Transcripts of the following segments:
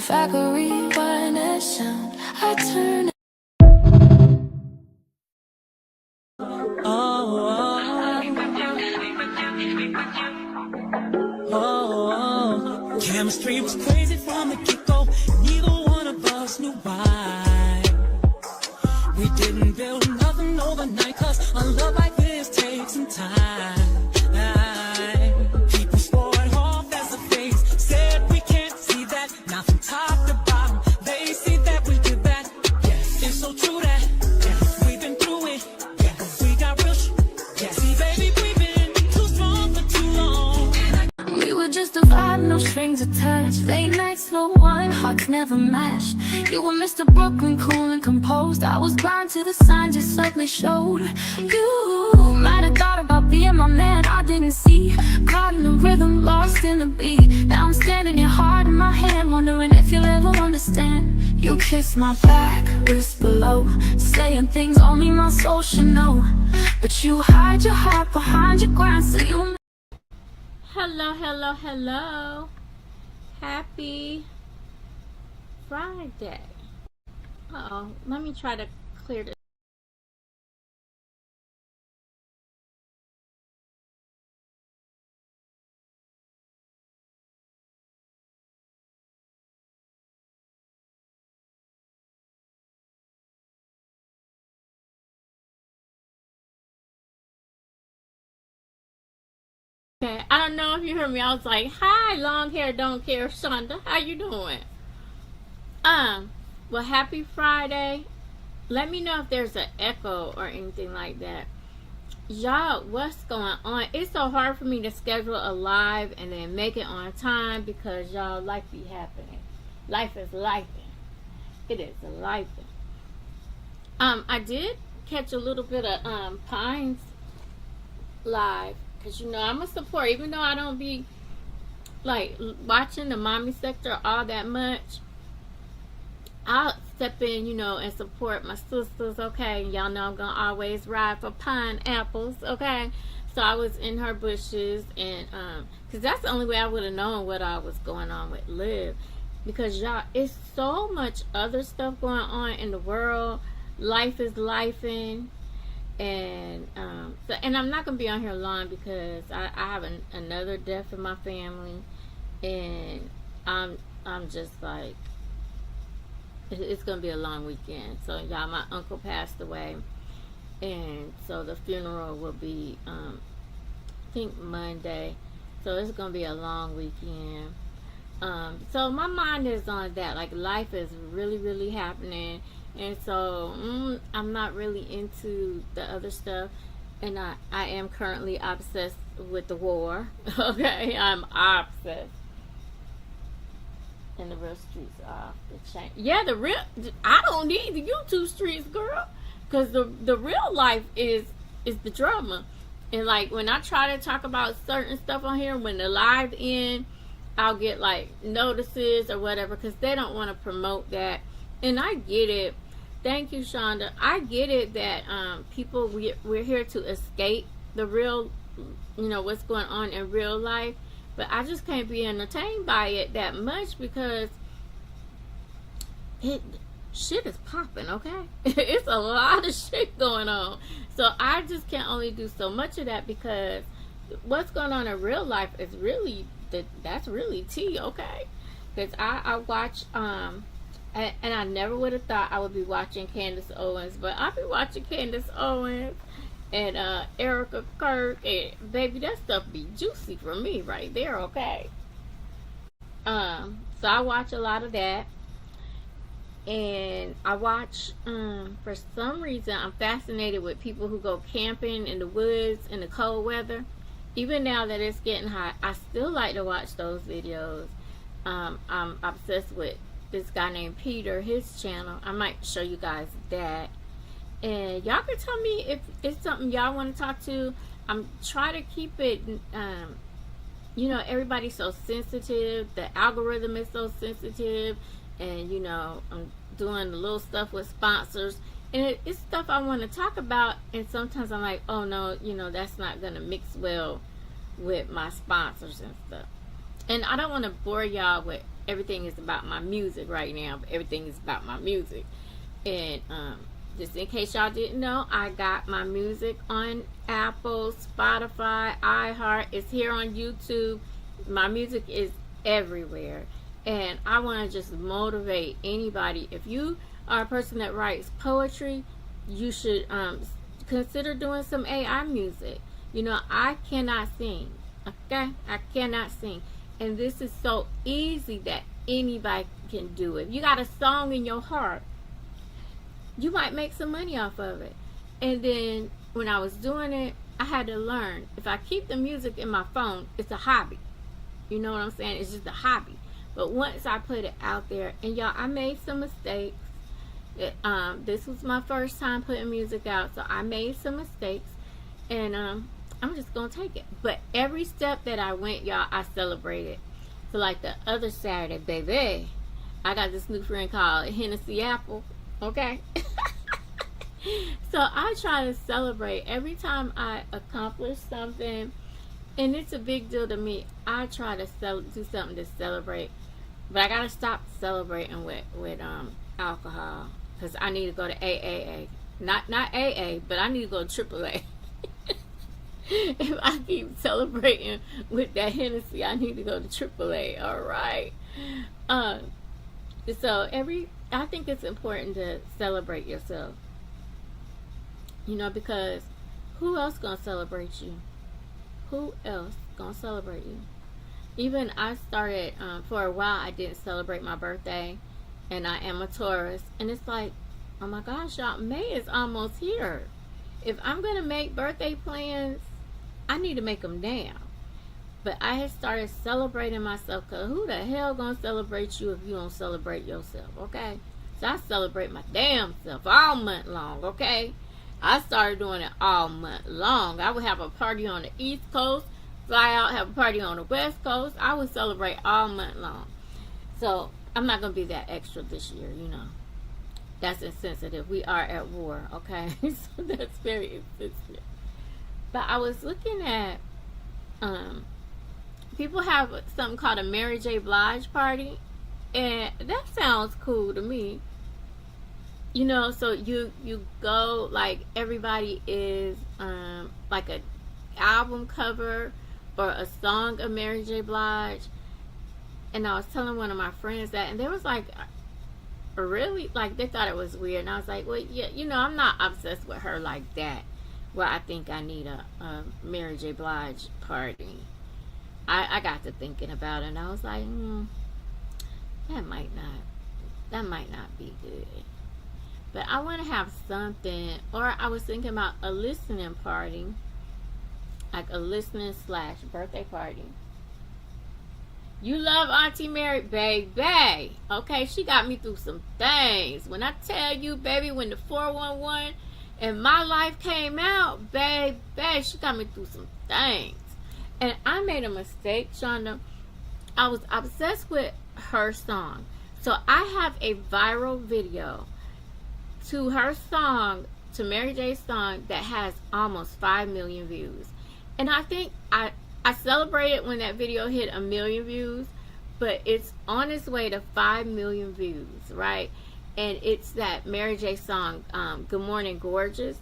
If I could rewind that sound, I'd turn it. Chemistry was crazy from the get-go. Neither one of us knew why. We didn't build nothing overnight, cause a love like this takes some time. People swore it off as a phase, said we can't see that. Now from top to bottom, they see that we did that. Yeah, it's so true that we've been through it. Yeah, we got real see, baby, we've been too strong for too long. We were just a vibe, no strings attached. Late nights, slow wine, hearts never matched. You were Mr. Brooklyn, cool and composed. I was blind to the signs you subtly showed. You might have thought about being my man, I didn't see. Caught in the rhythm, lost in the beat. Now I'm standing, your heart in my hand, wondering if you'll ever understand. You kissed my back, wrist below, saying things only my soul should know. But you hide your heart behind your grind, so you. Hello, hello, hello. Happy Friday. Uh-oh, let me try to clear this. Okay, I don't know if you heard me. I was like, hi, long hair, don't care, Shonda. How you doing? Well, happy Friday. Let me know if there's an echo or anything like that. Y'all, what's going on? It's so hard for me to schedule a live and then make it on time because y'all, life be happening. Life is lifing. It is a lifing. I did catch a little bit of Pines live. Because, you know, I'm a support. Even though I don't be, like, watching the mommy sector all that much, I'll step in, you know, and support my sisters, okay? Y'all know I'm going to always ride for pineapples, okay? So I was in her bushes, and, because that's the only way I would have known what I was going on with Liv. Because, y'all, it's so much other stuff going on in the world. Life is lifing. And and I'm not gonna be on here long because I have another death in my family, and I'm just like, it's gonna be a long weekend. So y'all, my uncle passed away, and so the funeral will be I think Monday, so it's gonna be a long weekend. So my mind is on that. Like, life is really happening. And so I'm not really into the other stuff, and I am currently obsessed with the war. Okay, I'm obsessed. And the real streets are the chain. Yeah, the real. I don't need the YouTube streets, girl, because the real life is the drama. And like, when I try to talk about certain stuff on here, when the live end, I'll get like notices or whatever because they don't want to promote that. And I get it. Thank you, Shonda. I get it that people, we're here to escape the real, you know, what's going on in real life. But I just can't be entertained by it that much because shit is popping, okay? It's a lot of shit going on. So I just can't only do so much of that because what's going on in real life is really, that's really tea, okay? Because I watch, and I never would have thought I would be watching Candace Owens, but I'll be watching Candace Owens and Erica Kirk, and baby, that stuff be juicy for me right there, okay? So I watch a lot of that, and I watch, for some reason, I'm fascinated with people who go camping in the woods in the cold weather. Even now that it's getting hot, I still like to watch those videos. I'm obsessed with this guy named Peter, his channel. I might show you guys that. And y'all can tell me if it's something y'all want to talk to. I'm trying to keep it, you know, everybody's so sensitive. The algorithm is so sensitive. And, you know, I'm doing the little stuff with sponsors. And it's stuff I want to talk about. And sometimes I'm like, oh, no, you know, that's not going to mix well with my sponsors and stuff. And I don't want to bore y'all with everything is about my music right now. But everything is about my music. And just in case y'all didn't know, I got my music on Apple, Spotify, iHeart. It's here on YouTube. My music is everywhere. And I want to just motivate anybody. If you are a person that writes poetry, you should consider doing some AI music. You know, I cannot sing. Okay? I cannot sing. And this is so easy that anybody can do it. If you got a song in your heart, you might make some money off of it. And then when I was doing it, I had to learn. If I keep the music in my phone, it's a hobby. You know what I'm saying? It's just a hobby. But once I put it out there, and y'all, I made some mistakes. This was my first time putting music out, so I made some mistakes, and I'm just gonna take it. But every step that I went, y'all, I celebrated. So like the other Saturday, baby, I got this new friend called Hennessy Apple. Okay. So I try to celebrate every time I accomplish something, and it's a big deal to me. I try to do something to celebrate, but I gotta stop celebrating with alcohol, because I need to go to AAA. Not AA, but I need to go to AAA. If I keep celebrating with that Hennessy, I need to go to AAA. All right. So I think it's important to celebrate yourself. You know, because who else gonna celebrate you? Who else gonna celebrate you? Even I started, for a while, I didn't celebrate my birthday, and I am a Taurus, and it's like, oh my gosh, y'all, May is almost here. If I'm gonna make birthday plans, I need to make them now. But I had started celebrating myself, because who the hell gonna celebrate you if you don't celebrate yourself, okay? So I celebrate my damn self all month long, okay? I started doing it all month long. I would have a party on the East Coast, fly out, have a party on the West Coast. I would celebrate all month long. So I'm not going to be that extra this year, you know. That's insensitive. We are at war, okay? So that's very insensitive. But I was looking at, people have something called a Mary J. Blige party, and that sounds cool to me. You know, so you go, like, everybody is like a album cover or a song of Mary J. Blige. And I was telling one of my friends that, and they was like, really? Like, they thought it was weird. And I was like, well, yeah, you know, I'm not obsessed with her like that, where I think I need a Mary J. Blige party. I got to thinking about it, and I was like, that might not be good. But I want to have something, or I was thinking about a listening party, like a listening / birthday party. You love Auntie Mary, baby. Okay, she got me through some things. When I tell you, baby, when the 411 and my life came out, baby, she got me through some things. And I made a mistake, Shonda. I was obsessed with her song. So I have a viral video to her song, to Mary J's song, that has almost 5 million views. And I think I celebrated when that video hit 1 million views, but it's on its way to 5 million views, right? And it's that Mary J song, Good Morning Gorgeous.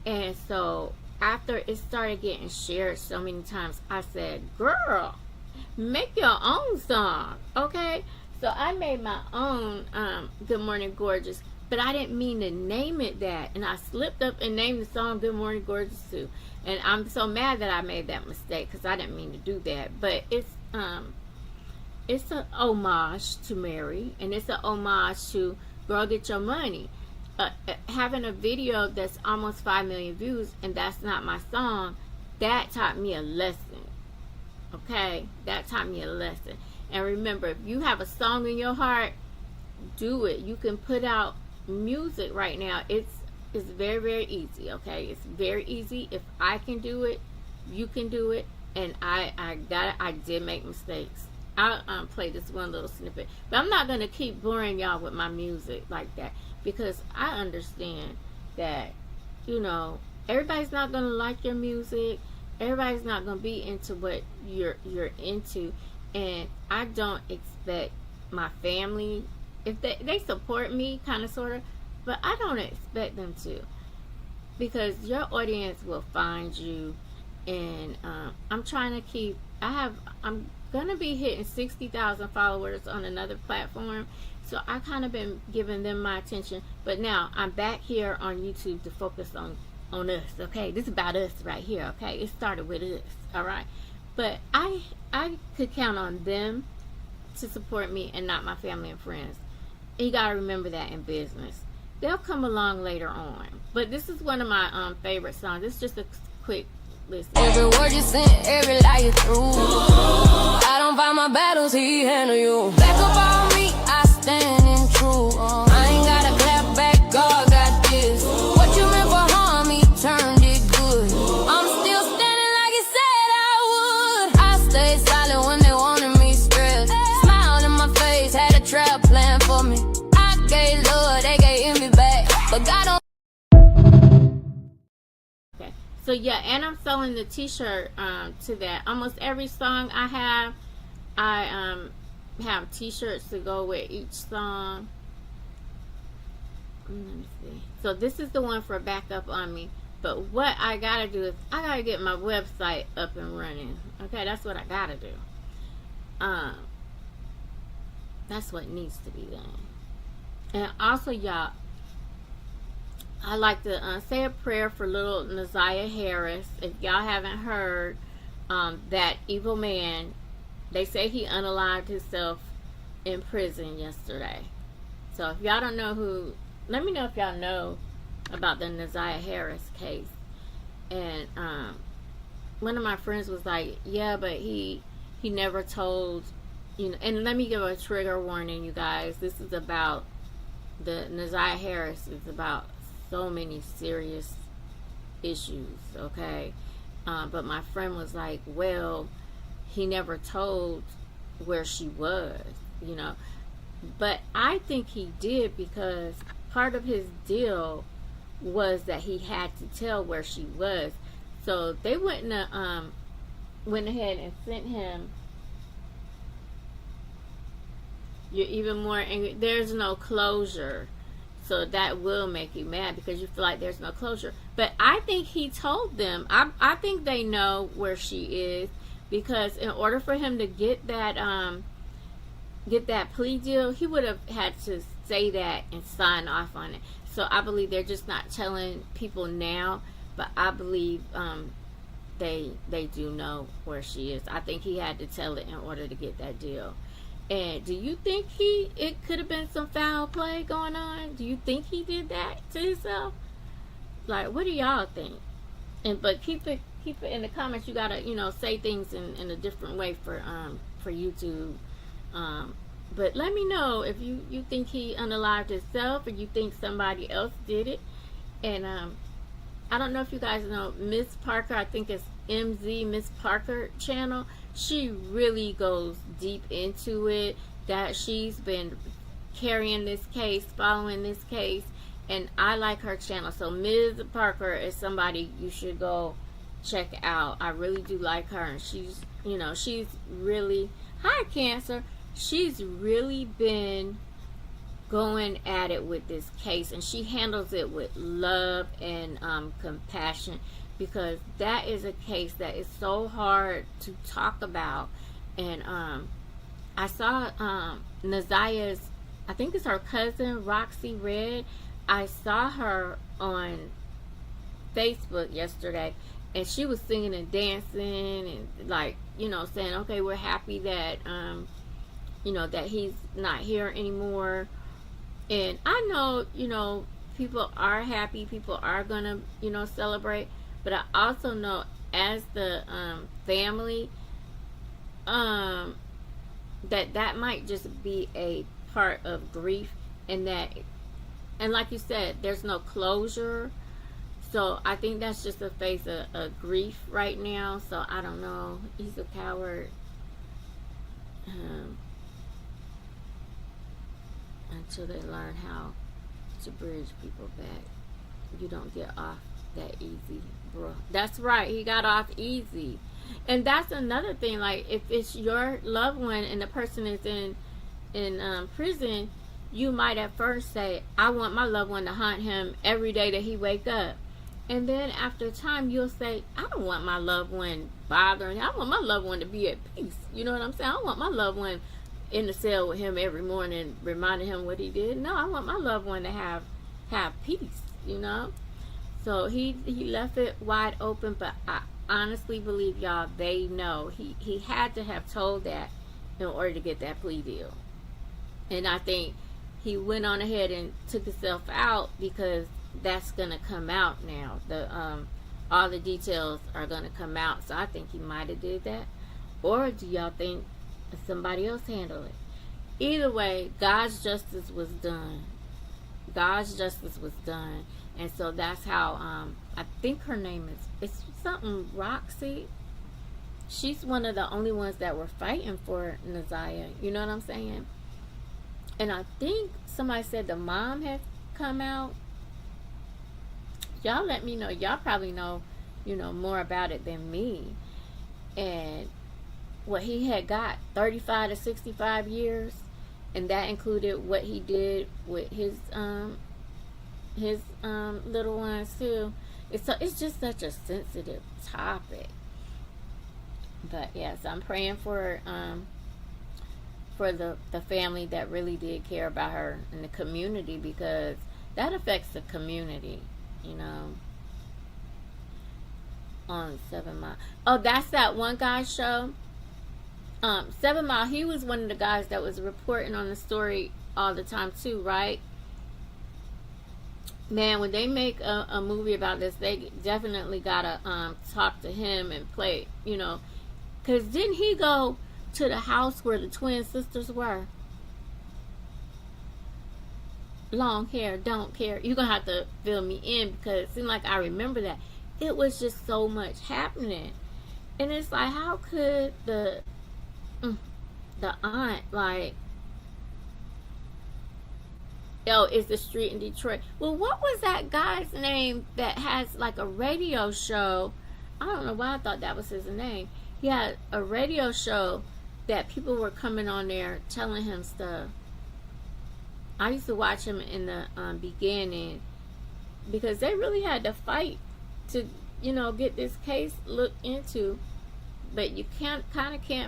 And so after it started getting shared so many times, I said, girl, make your own song, okay? So I made my own Good Morning Gorgeous, but I didn't mean to name it that. And I slipped up and named the song Good Morning Gorgeous too. And I'm so mad that I made that mistake, because I didn't mean to do that. But it's an homage to Mary, and it's an homage to Girl Get Your Money. Having a video that's almost 5 million views, and that's not my song, that taught me a lesson. Okay? That taught me a lesson. And remember, if you have a song in your heart, do it. You can put out music right now. It's very, very easy, okay? It's very easy. If I can do it, you can do it. And I did make mistakes. I'll play this one little snippet. But I'm not going to keep boring y'all with my music like that, because I understand that, you know, everybody's not going to like your music. Everybody's not going to be into what you're into. And I don't expect my family, if they support me kind of sort of, but I don't expect them to, because your audience will find you. And I'm trying to keep, I'm gonna be hitting 60,000 followers on another platform, so I kind of been giving them my attention. But now I'm back here on YouTube to focus on us. Okay, this is about us right here. Okay, it started with us. All right, but I could count on them to support me and not my family and friends. And you gotta remember that in business. They'll come along later on. But this is one of my favorite songs. It's just a quick listen. Every word you sent, every lie you threw. I don't fight my battles, he handle you. Back up on me, I stand in truth. I ain't gotta clap back, God got this. What you meant for harm, he turned it good. I'm still standing like he said I would. I stayed silent when they wanted me stressed. Smile in my face, had a trap plan for me. I gave love, they gave envy back. But God don't. So yeah, and I'm selling the t-shirt to that. Almost every song I have t-shirts to go with each song. Let me see. So this is the one for Back Up On Me. But what I gotta do is I gotta get my website up and running. Okay, that's what I gotta do. That's what needs to be done. And also, y'all, I like to say a prayer for little Naziah Harris. If y'all haven't heard, that evil man, they say he unalived himself in prison yesterday. So if y'all don't know who, let me know if y'all know about the Naziah Harris case. And one of my friends was like, yeah, but he never told, you know. And let me give a trigger warning, you guys. This is about the Naziah Harris. It's about so many serious issues, okay? But my friend was like, well, he never told where she was, you know. But I think he did, because part of his deal was that he had to tell where she was. So they wouldn't have went ahead and sent him. You're even more angry. There's no closure. So that will make you mad, because you feel like there's no closure. But I think he told them. I think they know where she is, because in order for him to get that plea deal, he would have had to say that and sign off on it. So I believe they're just not telling people now, but I believe they do know where she is. I think he had to tell it in order to get that deal. And do you think it could have been some foul play going on? Do you think he did that to himself? Like, what do y'all think? But keep it in the comments. You gotta, say things in a different way for YouTube. But let me know if you think he unalived himself, or you think somebody else did it. And I don't know if you guys know Miss Parker. I think it's MZ Miss Parker channel. She really goes deep into it. That she's been carrying this case, following this case, and I like her channel. So Ms. Parker is somebody you should go check out. I really do like her, and she's really, hi Cancer. She's really been going at it with this case, and she handles it with love and compassion, because that is a case that is so hard to talk about. And I saw Naziah's, I think it's her cousin, Roxy Red. I saw her on Facebook yesterday, and she was singing and dancing and saying, okay, we're happy that that he's not here anymore. And I know, people are happy, people are gonna, celebrate. But I also know, as the family, that might just be a part of grief, and like you said, there's no closure. So I think that's just a phase of grief right now. So I don't know. He's a coward. Until they learn how to bridge people back. You don't get off that easy, bro. That's right. He got off easy. And that's another thing. Like, if it's your loved one and the person is in prison, you might at first say, I want my loved one to haunt him every day that he wake up. And then after time, you'll say, I don't want my loved one bothering. I want my loved one to be at peace. You know what I'm saying? I don't want my loved one in the cell with him every morning, reminding him what he did. No, I want my loved one to have peace, you know? So he left it wide open, but I honestly believe, y'all, they know. He had to have told that in order to get that plea deal. And I think he went on ahead and took himself out because that's gonna come out now. All the details are gonna come out. So I think he might have did that. Or do y'all think somebody else handled it? Either way, God's justice was done. God's justice was done. And so that's how I think her name it's something Roxy. She's one of the only ones that were fighting for Naziah. You know what I'm saying? And I think somebody said the mom had come out. Y'all let me know. Y'all probably know, more about it than me. And what he had got 35 to 65 years, and that included what he did with his little ones too. It's just such a sensitive topic. But yes, I'm praying for the family that really did care about her and the community, because that affects the community, on 7 Mile. Oh, that's that one guy's show. 7 Mile, he was one of the guys that was reporting on the story all the time too, right? Man, when they make a movie about this, they definitely gotta talk to him and play, because didn't he go to the house where the twin sisters were? Long hair, don't care. You're gonna have to fill me in, because it seemed like I remember that. It was just so much happening, and it's like, how could the aunt, like, it's the street in Detroit. Well, what was that guy's name that has like a radio show? I don't know why I thought that was his name. He had a radio show that people were coming on there telling him stuff. I used to watch him in the beginning, because they really had to fight to, get this case looked into. But you can't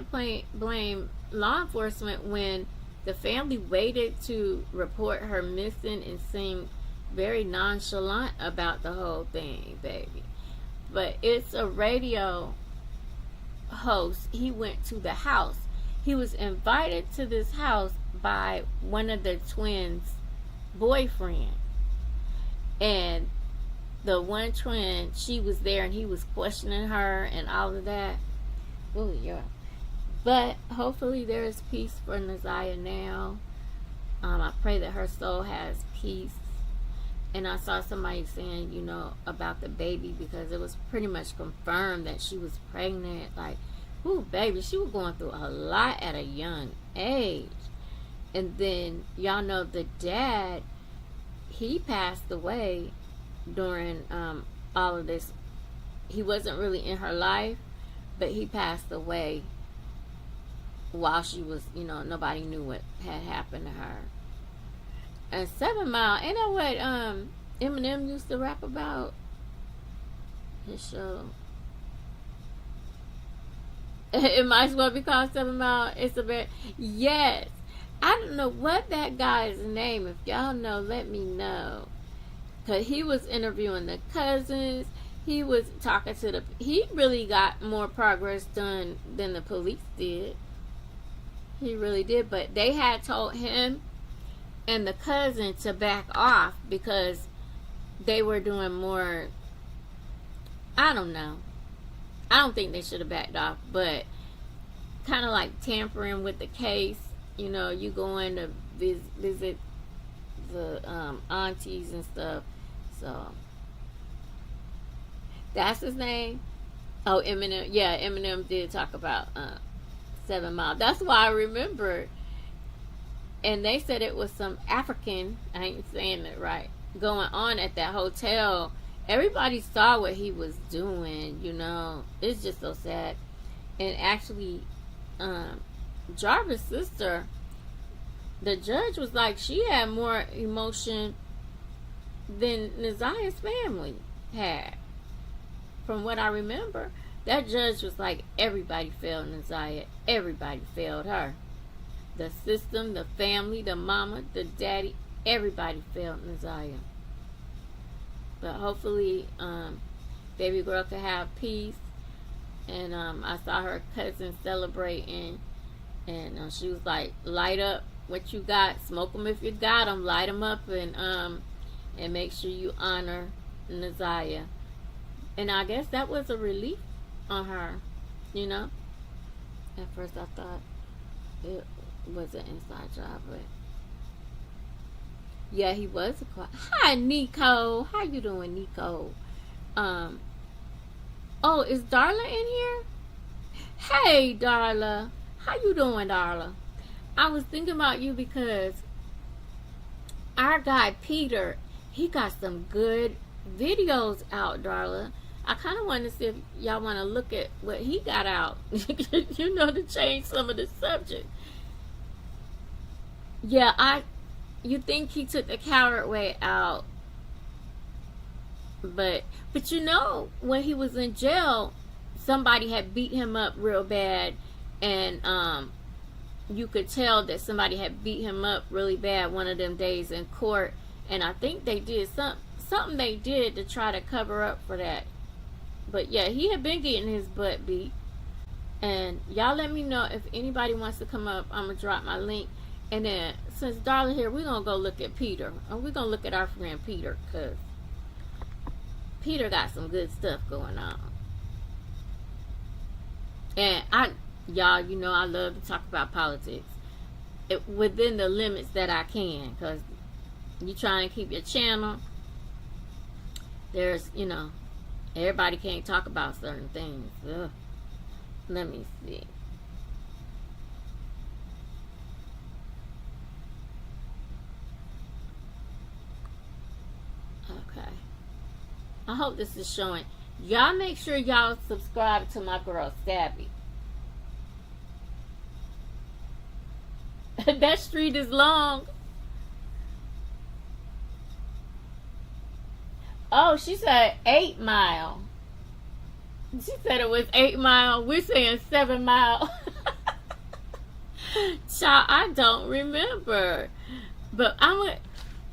blame law enforcement when the family waited to report her missing and seemed very nonchalant about the whole thing, baby. But it's a radio host. He went to the house. He was invited to this house by one of the twins' boyfriend. And the one twin, she was there, and he was questioning her and all of that. Oh, yeah. But hopefully there is peace for Naziah now. I pray that her soul has peace. And I saw somebody saying, about the baby, because it was pretty much confirmed that she was pregnant. Like, ooh, baby, she was going through a lot at a young age. And then, y'all know the dad, he passed away during all of this. He wasn't really in her life, but he passed away while she was, nobody knew what had happened to her. And 7 Mile, ain't that what Eminem used to rap about? His show. It might as well be called 7 Mile. It's a bit. Yes. I don't know what that guy's name. If y'all know, let me know. Because he was interviewing the cousins. He was talking to he really got more progress done than the police did. He really did. But they had told him and the cousin to back off, because they were doing more, I don't know. I don't think they should have backed off, but kind of like tampering with the case. You going to visit the aunties and stuff. So that's his name. Oh, Eminem. Yeah, Eminem did talk about 7 Mile. That's why I remember. And they said it was some African, I ain't saying it right, going on at that hotel. everybody saw what he was doing, you know. It's just so sad. And actually, Jarvis' sister, the judge was like, she had more emotion than Naziah's family had. From what I remember, that judge was like, everybody failed Naziah. Everybody failed her. The system, the family, the mama, the daddy, everybody failed Naziah. But hopefully, baby girl can have peace. And I saw her cousin celebrating, and she was like, light up what you got, smoke them if you got them, light them up, and make sure you honor Naziah. And I guess that was a relief on her, you know. At first I thought it was an inside job, but yeah, he was a quiet. Hi, Nico. How you doing, Nico? Oh, is Darla in here? Hey, Darla. How you doing, Darla? I was thinking about you because our guy Peter, he got some good videos out, Darla. I kind of want to see if y'all want to look at what he got out. You know, to change some of the subject. Yeah, you think he took the coward way out. But you know, when he was in jail, somebody had beat him up real bad, and you could tell that somebody had beat him up really bad one of them days in court, and I think they did something they did to try to cover up for that. But yeah, he had been getting his butt beat. And y'all let me know if anybody wants to come up. I'm gonna drop my link. And then since Darla here, we're gonna go look at Peter, and we're gonna look at our friend Peter, because Peter got some good stuff going on. And y'all, you know I love to talk about politics within the limits that I can, because you trying to keep your channel. There's, you know, everybody can't talk about certain things. Ugh. Let me see. Okay. I hope this is showing. Y'all make sure y'all subscribe to my girl Stabby. That street is long. Oh, she said 8 Mile. She said it was 8 Mile. We're saying 7 Mile. Child, I don't remember. But I'm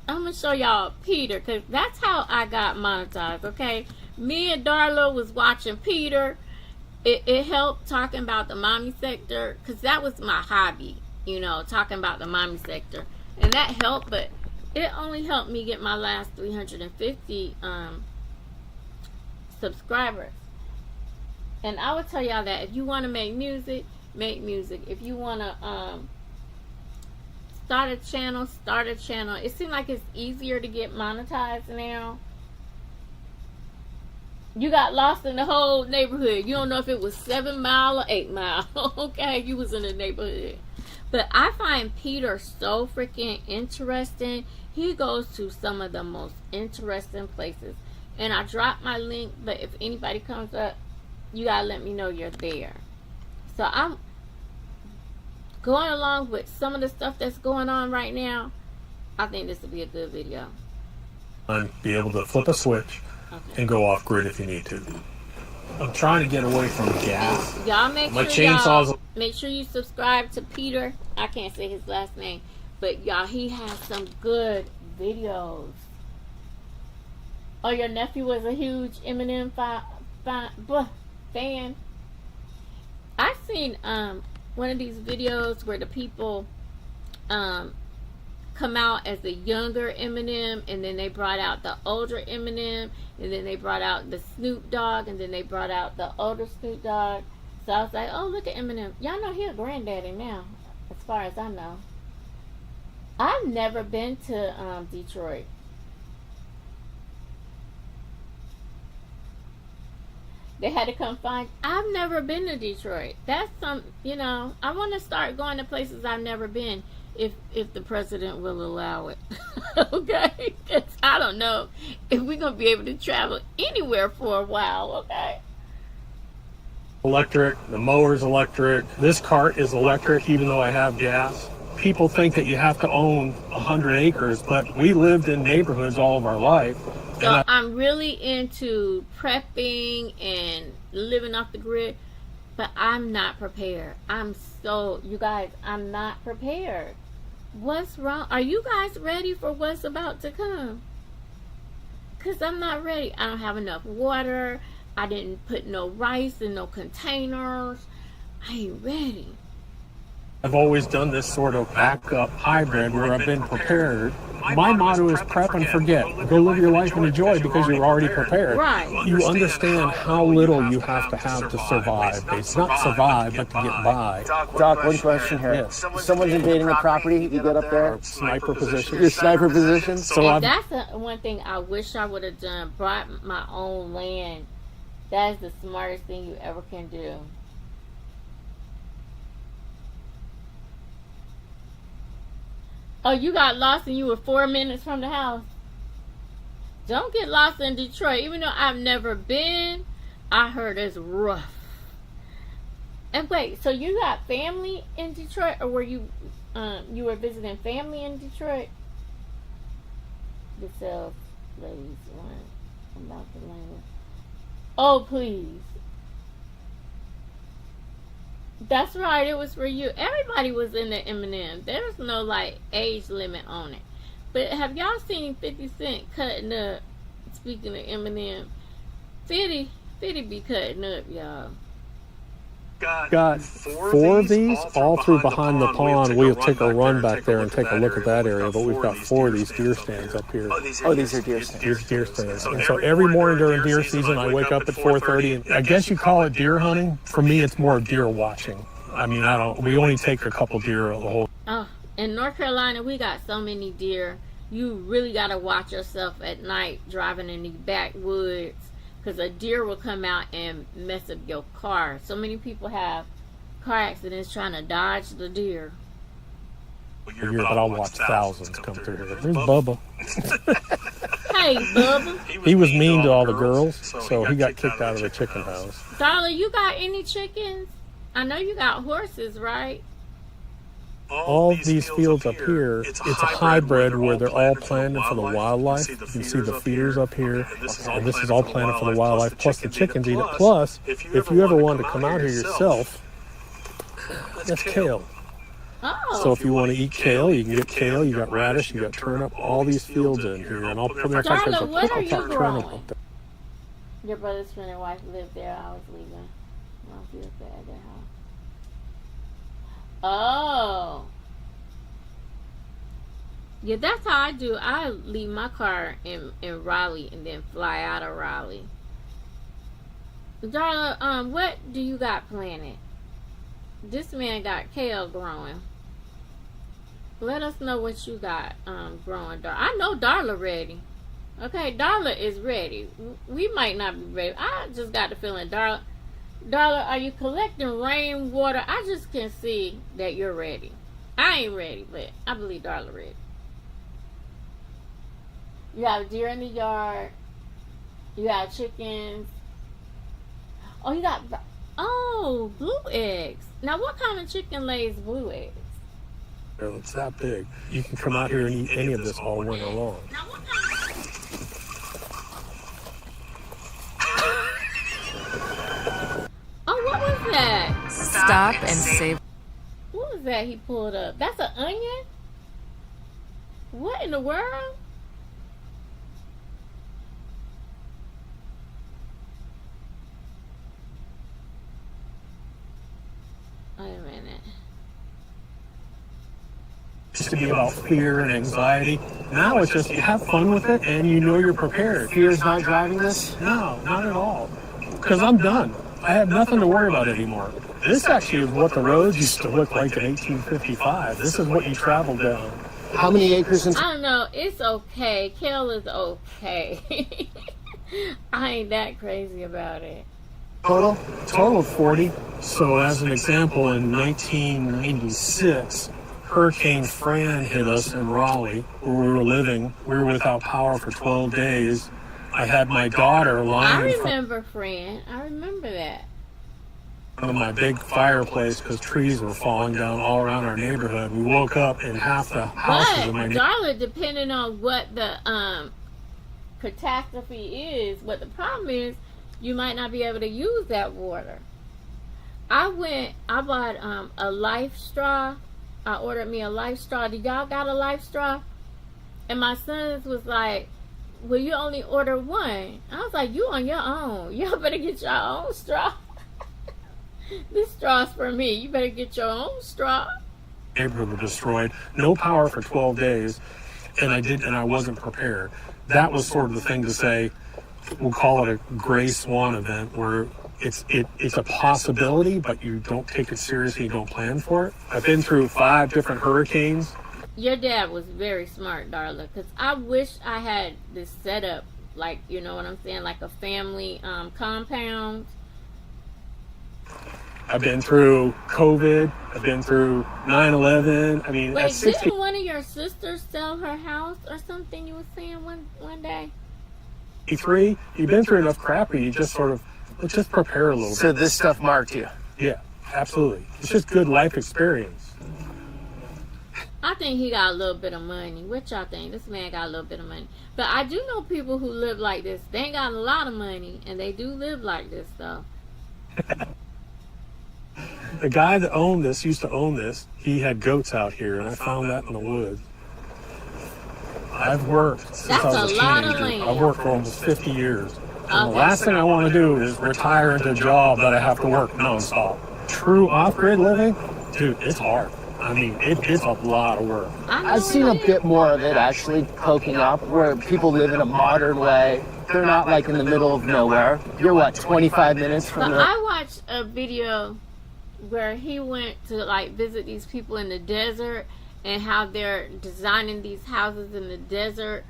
gonna show y'all Peter, because that's how I got monetized, okay? Me and Darla was watching Peter. It helped talking about the mommy sector, because that was my hobby, you know, talking about the mommy sector. And that helped, but it only helped me get my last 350 subscribers. And I would tell y'all that if you want to make music, make music. If you want to start a channel, start a channel. It seems like it's easier to get monetized now. You got lost in the whole neighborhood. You don't know if it was 7 Mile or 8 Mile. Okay, you was in the neighborhood. But I find Peter so freaking interesting. He goes to some of the most interesting places. And I dropped my link, but if anybody comes up, you gotta let me know you're there. So I'm going along with some of the stuff that's going on right now. I think this will be a good video. And be able to flip a switch and go off grid if you need to. I'm trying to get away from gas. Y'all make My sure chainsaws. make sure you subscribe to Peter. I can't say his last name, but y'all, he has some good videos. Oh, your nephew was a huge Eminem fan. I seen one of these videos where the people come out as the younger Eminem, and then they brought out the older Eminem, and then they brought out the Snoop Dogg, and then they brought out the older Snoop Dogg. So I was like, oh, look at Eminem. Y'all know he a granddaddy now, as far as I know. I've never been to Detroit. They had to come find. I've never been to Detroit. That's some, you know, I want to start going to places I've never been. if the president will allow it. Okay? 'Cause I don't know if we're going to be able to travel anywhere for a while, okay? Electric, the mower's electric. This cart is electric, even though I have gas. People think that you have to own 100 acres, but we lived in neighborhoods all of our life. And So I'm really into prepping and living off the grid, but I'm not prepared. You guys, I'm not prepared. What's wrong? Are you guys ready for what's about to come? Because I'm not ready. I don't have enough water. I didn't put no rice in no containers. I ain't ready. I've always done this sort of backup hybrid where I've been prepared. My motto is prep and forget. Go live your life and enjoy because you're already prepared. Right. You understand how little you have to survive. It's not survive, but to get by. Doc, one question here. Yes. If someone's invading a property, you get up there, Sniper position. your sniper position. So And I've, that's one thing I wish I would have done. Brought my own land. That is the smartest thing you ever can do. Oh, you got lost and you were 4 minutes from the house. Don't get lost in Detroit. Even though I've never been, I heard it's rough. And wait, so you got family in Detroit, or were you were visiting family in Detroit? The sales ladies one about the language. Oh, please. That's right, it was for you. Everybody was in the Eminem. There's no like age limit on it. But have y'all seen 50 Cent cutting up? Speaking of Eminem, 50 be cutting up, y'all. got four of these all through behind the pond. We'll take a run back there and take a look at that area. But we've got 4 of these deer stands up here. Oh, these are deer stands. These deer stands. And so every morning during deer season, I wake up at 4:30, and I guess you call it deer hunting. For me, it's more deer watching. I mean, we only take a couple deer the whole. Oh, in North Carolina, we got so many deer. You really got to watch yourself at night driving in the backwoods, because a deer will come out and mess up your car. So many people have car accidents trying to dodge the deer. Year, but I'll watch thousands come through here. There's Bubba. Hey, Bubba. He was mean to all the girls, so he got kicked out of the chicken house. Darla, you got any chickens? I know you got horses, right? All these fields up here, it's a hybrid where they're all planted for the wildlife. You can see the feeders up here, and this is all planted for the wildlife, plus the chickens eat it. Plus, if you ever wanted to come out here yourself, that's kale. Oh. So if you want to eat kale, you can get kale, you got radish, you got turnip, all these fields in here. And I'll put there's Darla, a what are pickle you turnip growing? up there. Your brother's friend and wife lived there. I was leaving. I don't feel bad at their house. Oh. Yeah, that's how I do. I leave my car in Raleigh and then fly out of Raleigh. Darla, what do you got planted? This man got kale growing. Let us know what you got growing, Darla. I know Darla ready. Okay, Darla is ready. We might not be ready. I just got the feeling, Darla, are you collecting rainwater? I just can see that you're ready. I ain't ready, but I believe Darla ready. You have deer in the yard. You have chickens. Oh, you got blue eggs. Now, what kind of chicken lays blue eggs? It's that big. You can come out here and eat any of this all winter long. Now, what kind Oh, what was that? Stop and save. What was that he pulled up? That's an onion? What in the world? Wait a minute. Used to be about fear and anxiety. Now it's just have fun with it and you know you're prepared. Fear's not driving this? No, not at all. Because I'm done. I have nothing to worry about anymore. This actually is what the roads used to look like in 1855. This is what you traveled down. How many acres in I don't know. It's okay. Kale is okay. I ain't that crazy about it. total? Total of 40. So as an example, in 1996, Hurricane Fran hit us in Raleigh, where we were living. We were without power for 12 days. I had my daughter I lying in front remember, friend. I remember that. of my big fireplace because trees were falling down all around our neighborhood. We woke up and half the houses in my But, neighborhood. Darla, depending on what the catastrophe is, what the problem is, you might not be able to use that water. I bought a Life straw. I ordered me a Life straw. Did y'all got a Life straw? And my sons was like, well, you only order one. I was like, you on your own. Y'all better get your own straw. This straw's for me. You better get your own straw. Neighborhood were destroyed. No power for 12 days. And I wasn't prepared. That was sort of the thing to say, we'll call it a gray swan event, where it's a possibility, but you don't take it seriously, you don't plan for it. I've been through 5 different hurricanes. Your dad was very smart, Darla, because I wish I had this setup, like, you know what I'm saying, like a family compound. I've been through COVID. I've been through 9/11. I mean, Wait, at 60, didn't one of your sisters sell her house or something you were saying one day? 63, you've been through enough crap where you just sort of, let's just prepare a little So bit. this stuff marked you. Yeah, absolutely. It's just good life experience. I think he got a little bit of money. What y'all think? This man got a little bit of money. But I do know people who live like this. They ain't got a lot of money, and they do live like this, though. The guy that used to own this, he had goats out here, and I found that in the woods. I've worked since That's I was a a lot of teenager. land. I've worked for almost 50 years. And Okay. the last thing I want to do is retire into a job that I have to work nonstop. True off-grid living, dude, it's hard. I mean, it's a lot of work. I know I've seen a it is. bit more of it actually poking up, where people live in a modern way. They're not like in the middle of nowhere. You're what, 25 minutes But from the... I watched a video where he went to like visit these people in the desert and how they're designing these houses in the desert,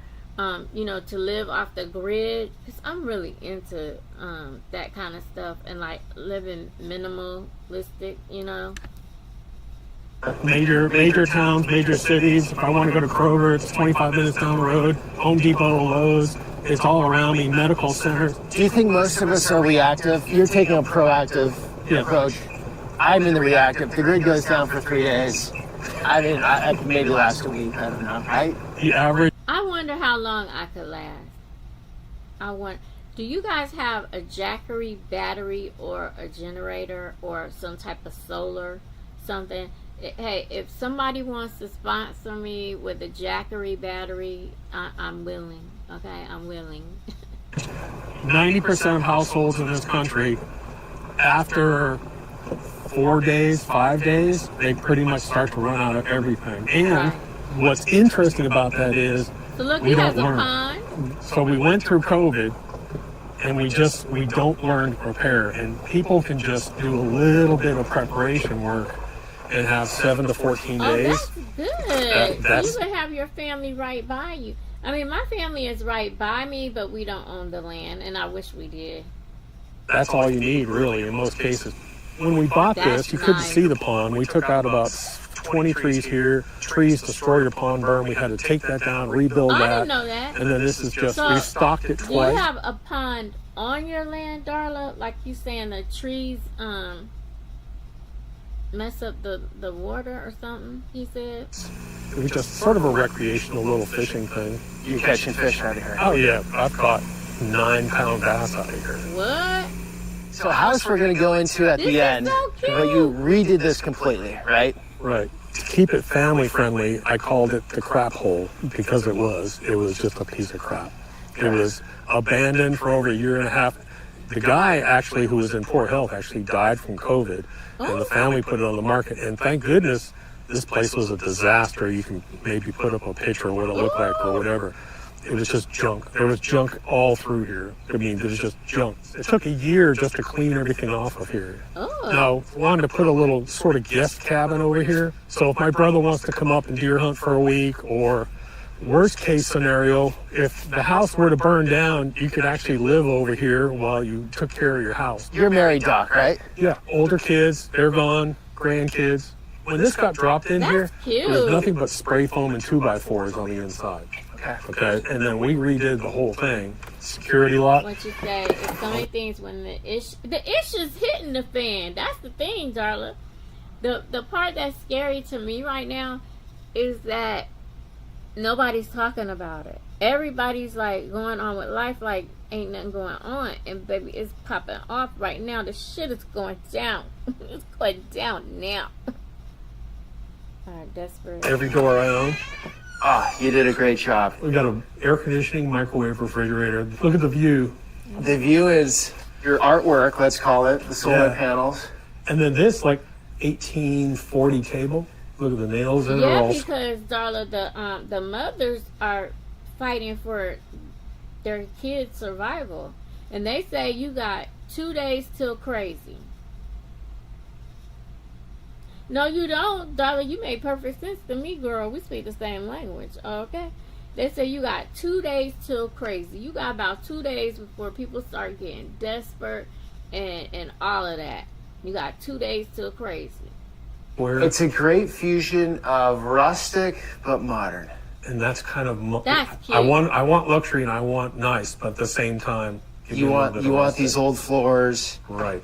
you know, to live off the grid. Because I'm really into that kind of stuff and like living minimalistic, you know. Major towns, major cities. If I want to go to Kroger, it's 25 minutes down the road. Home Depot, Lowe's, it's all around me. Medical centers. Do you think most of us are reactive? You're taking a proactive Yeah. approach. I'm in the reactive. The grid goes down for 3 days. I mean, I maybe last a week. I don't know. The average I wonder how long I could last. Do you guys have a Jackery battery or a generator or some type of solar something? Hey, if somebody wants to sponsor me with a Jackery battery, I'm willing. Okay, I'm willing. 90% of households in this country, after 4 days, 5 days, they pretty much start to run out of everything. And Right. what's interesting about that is, So look, We he has don't a learn. pond. so we went through COVID, and we don't learn to prepare. And people can just do a little bit of preparation work and have 7 to 14 Oh, days. that's good. that's- You would have your family right by you. I mean, my family is right by me, but we don't own the land, and I wish we did. That's all you need, really, in most cases. When we bought That's this, you couldn't nice. see the pond. We took out about 20 trees here. Trees destroyed your pond berm. We had to take that down, rebuild I that. didn't know that. And then this is just, So, we stocked it Do you twice. have a pond on your land, Darla? Like you saying the trees mess up the water or something, he said? It was just sort of a recreational little fishing thing. You're catching fish out of here. Oh yeah, I've caught 9-pound bass out of here. What? So house we're going to go into at This the is end, so cute. but you redid this completely, right? Right. To keep it family friendly, I called it the crap hole because it was just a piece of crap. It was abandoned for over a year and a half. The guy actually who was in poor health actually died from COVID, and the family put it on the market. And thank goodness this place was a disaster. You can maybe put up a picture of what it looked like or whatever. It was just junk. There was junk all through here. I mean, there was just junk. It took a year just to clean everything off of here. Oh. Now, wanted to put a little sort of guest cabin over here. So if my brother wants to come up and deer hunt for a week, or worst case scenario, if the house were to burn down, you could actually live over here while you took care of your house. You're married, Doc, right? Yeah, older kids, they're gone, grandkids. When this got dropped in That's here, cute. there's nothing but spray foam and 2x4s on the inside. Okay, and then we redid the whole thing. Security lock. What you say? It's so many things when the issue's hitting the fan. That's the thing, Darla. The part that's scary to me right now is that nobody's talking about it. Everybody's like going on with life like ain't nothing going on, and baby, it's popping off right now. The shit is going down. It's going down now. Alright, desperate. Every door I own. Ah, you did a great job. We got an air conditioning, microwave, refrigerator. Look at the view. The view is your artwork, let's call it, the solar Yeah. panels. And then this, like, 1840 table. Look at the nails in it. Yeah, All because Darla, the mothers are fighting for their kids' survival, and they say you got 2 days till crazy. No, you don't, Darla. You made perfect sense to me, girl. We speak the same language, okay? They say you got 2 days till crazy. You got about 2 days before people start getting desperate and all of that. You got 2 days till crazy. where, It's a great fusion of rustic but modern. and that's kind of. That's cute. I want luxury and I want nice, but at the same time, give me You a little want bit you of want rustic. these old floors. Right.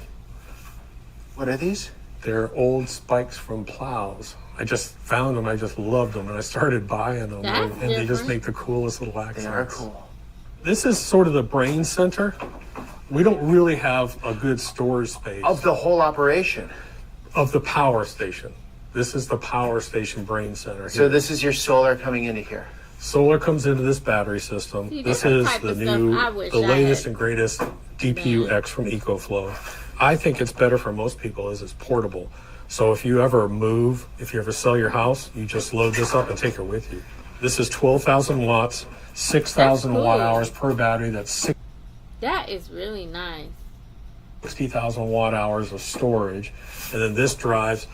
What are these? They're old spikes from plows. I just found them. I just loved them, and I started buying them. That's And they just different. make the coolest little They accents. are cool. This is sort of the brain center. We don't really have a good storage space Of the whole operation. of the power station. This is the power station brain center. So this is your solar coming into here. Solar comes into this battery system. See, This that's the is type the of stuff new, I wish the I latest had. and greatest DPU-X from EcoFlow. I think it's better for most people is it's portable. So if you ever move, if you ever sell your house, you just load this up and take it with you. This is 12,000 watts, 6,000 That's watt cool. hours per battery. That's That is really nice. 60,000 watt hours of storage. And then this drives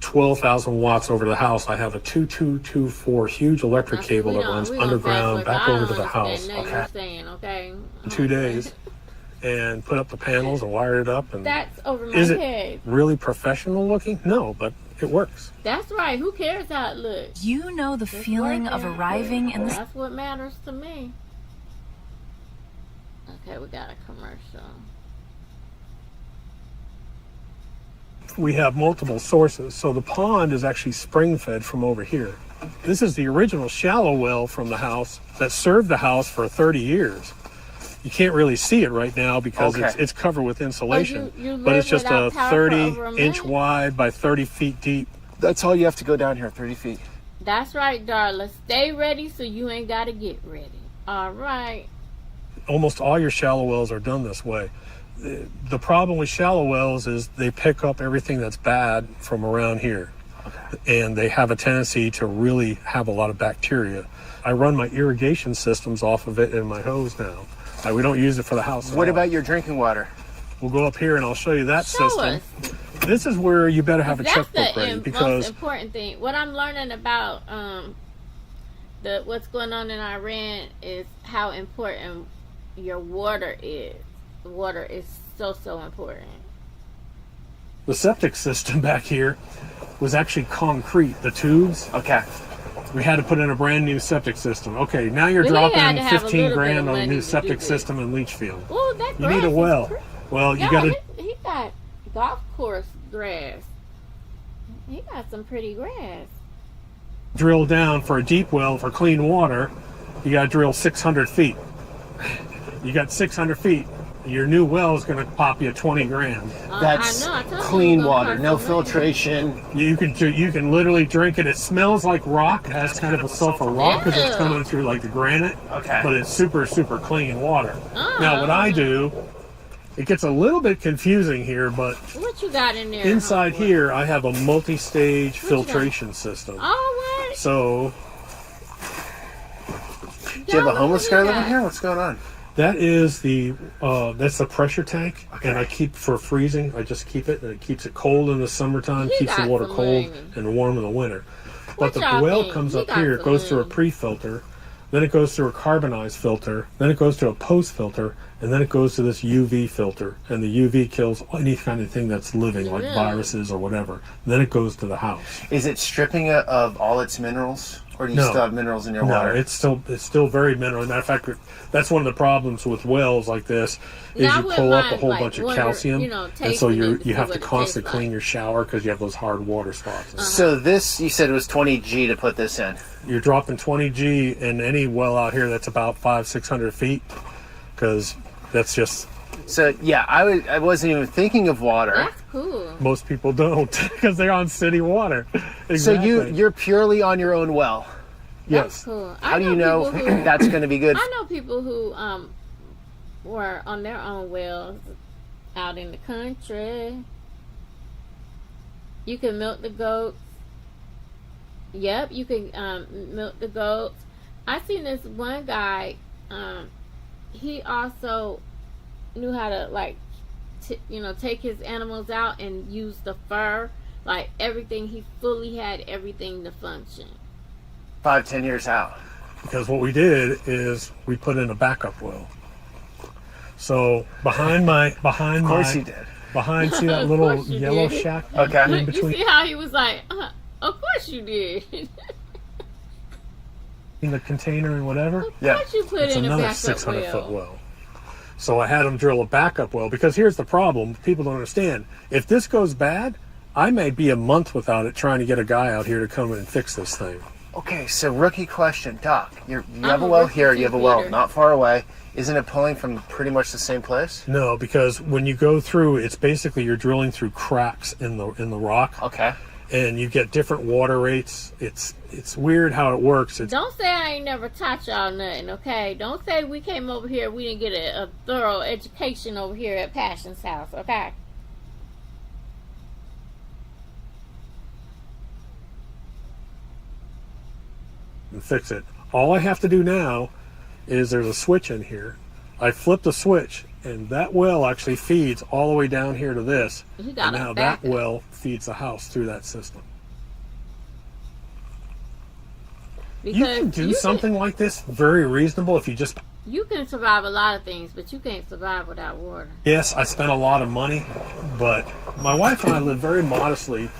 12,000 watts over the house. I have a 2224 huge electric cable that runs underground back over to the house. Okay. You're saying, okay. In 2 days. And put up the panels and wired it up. And That's over my is it head. really professional looking? No, but it works. That's right. Who cares how it looks? You know the feeling of working. arriving in the That's what matters to me. Okay, we got a commercial. We have multiple sources. So the pond is actually spring fed from over here. This is the original shallow well from the house that served the house for 30 years. You can't really see it right now because Okay. it's covered with insulation. you but it's live just a without power for over a 30-inch minute? wide by 30 feet deep. That's all you have to go down here, 30 feet. That's right, Darla. Stay ready so you ain't got to get ready. All right. Almost all your shallow wells are done this way. The problem with shallow wells is they pick up everything that's bad from around here. And they have a tendency to really have a lot of bacteria. I run my irrigation systems off of it in my hose now. We don't use it for the house. at What all. about your drinking water? We'll go up here and I'll show you that Show system. us. This is where you better have a That's checkbook the ready most because important thing. What I'm learning about the what's going on in Iran is how important your water is. Water is so important. the septic system back here was actually concrete. The tubes, Okay. we had to put in a brand new septic system. Okay, now you're Really had dropping to have a 15 little bit grand of on a money new to do septic this. system in Leachfield. Oh, that You grass need a is well. pretty. Well, you Yeah, got to. he got golf course grass. He got some pretty grass. drill down for a deep well for clean water. You got to drill 600 feet. You got 600 feet. Your new well is going to pop you 20 grand. That's I know, I told you clean it's gonna water, cost no some money. filtration. You can literally drink it. It smells like rock. It has kind of a sulfur rock because it's Ew. coming through like the granite. Okay. But it's super clean water. Now what I do, it gets a little bit confusing here, but What you got in there? inside homeboy? here I have a multi-stage What you got? filtration system. All right. So Do you have a homeless guy living here? What's going on? that is that's the pressure tank, and I keep for freezing. I just keep it, and it keeps it cold in the summertime, He keeps the got water some cold money. and warm in the winter. What But the y'all well think? comes He up got here, it some goes through a money. pre-filter. then it goes through a carbonized filter, then it goes to a post filter, and then it goes to this UV filter. And the UV kills any kind of thing that's living, like Really? viruses or whatever. Then it goes to the house. Is it stripping it of all its minerals, or do you No. still have minerals in your No, water? it's still very mineral. Matter of fact, that's one of the problems with wells like this is Now, I you wouldn't pull up a mind, whole like, bunch of wonder, calcium, you know, and so tasting it you to see have what to it constantly tastes clean like. your shower because you have those hard water spots. So this, you said, was 20 G to put this in. You're dropping 20 G in any well out here that's about 500-600 feet, because that's just So yeah, I wasn't even thinking of water. That's cool. most people don't because they're on city water. So Exactly. you're purely on your own well. That's yes. cool. How do you know people who- that's going to be good? I know people who were on their own wells out in the country. You can milk the goats. Yep, you can milk the goats. I seen this one guy. He also knew how to take his animals out and use the fur, like everything. He fully had everything to function. 5-10 years out. Because what we did is we put in a backup well. So behind Of course you did. behind see that Of little course you yellow did. shack Okay. in You between see how he was like, of course you did. the container and whatever? Of Yeah. course you put It's in a another backup 600-foot well. well. So I had them drill a backup well because here's the problem: people don't understand. If this goes bad, I may be a month without it trying to get a guy out here to come in and fix this thing. Okay, so rookie question, Doc. You I'm have a a well rookie here. You have a well computer. not far away. Isn't it pulling from pretty much the same place? No, because when you go through, it's basically you're drilling through cracks in the rock, Okay. and you get different water rates. It's weird how it works. It's Don't say I ain't never taught y'all nothing, okay? Don't say we came over here, we didn't get a thorough education over here at Passion's house, okay? and fix it. All I have to do now is there's a switch in here. I flip the switch, and that well actually feeds all the way down here to this. You got And a now that backup. well feeds the house through that system. You Because can do something like this very reasonable if you just. You can survive a lot of things, but you can't survive without water. Yes, I spent a lot of money, but my wife and I live very modestly.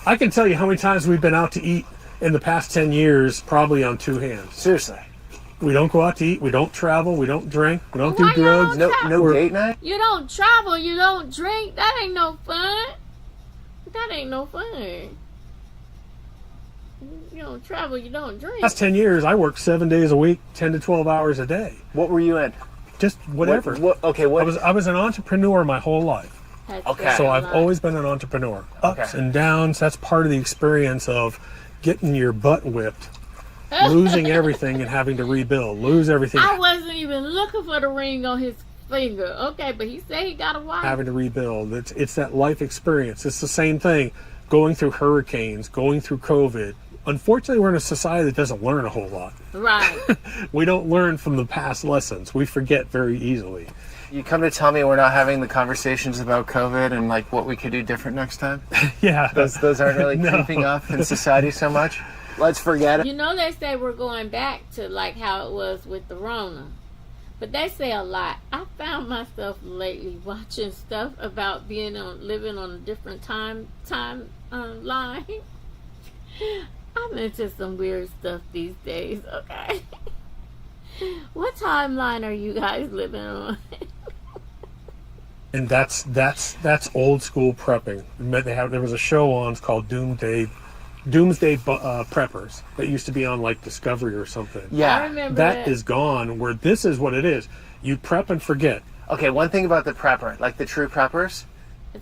I can tell you how many times we've been out to eat in the past 10 years, probably on two hands. Seriously. We don't go out to eat, we don't travel, we don't drink, we don't do Why y'all drugs. don't No We're- date night? You don't travel, you don't drink. That ain't no fun. That ain't no fun. You don't travel, you don't drink. Last 10 years, I worked 7 days a week, 10 to 12 hours a day. What were you in? Just whatever. Okay, what? I was an entrepreneur my whole life. That's Okay. So very I've nice. always been an entrepreneur. Ups Okay. and downs, that's part of the experience of getting your butt whipped, losing everything and having to rebuild, lose everything, I wasn't even looking for the ring on his finger. Okay, but he said he got a wife. having to rebuild. It's that life experience. It's the same thing, going through hurricanes, going through COVID. Unfortunately, we're in a society that doesn't learn a whole lot. Right. We don't learn from the past lessons. We forget very easily. You come to tell me we're not having the conversations about COVID and like what we could do different next time? Yeah. Those aren't really No. creeping up in society so much? Let's forget it. You know, they say we're going back to like how it was with the Rona. But they say a lot. I found myself lately watching stuff about living on a different time line. I'm into some weird stuff these days, okay? What timeline are you guys living on? And that's old school prepping. There was a show on, it's called Doomsday Preppers that used to be on like Discovery or something. I Yeah. remember That is gone. Where this is what it is. You prep and forget. Okay, one thing about the prepper, like the true preppers,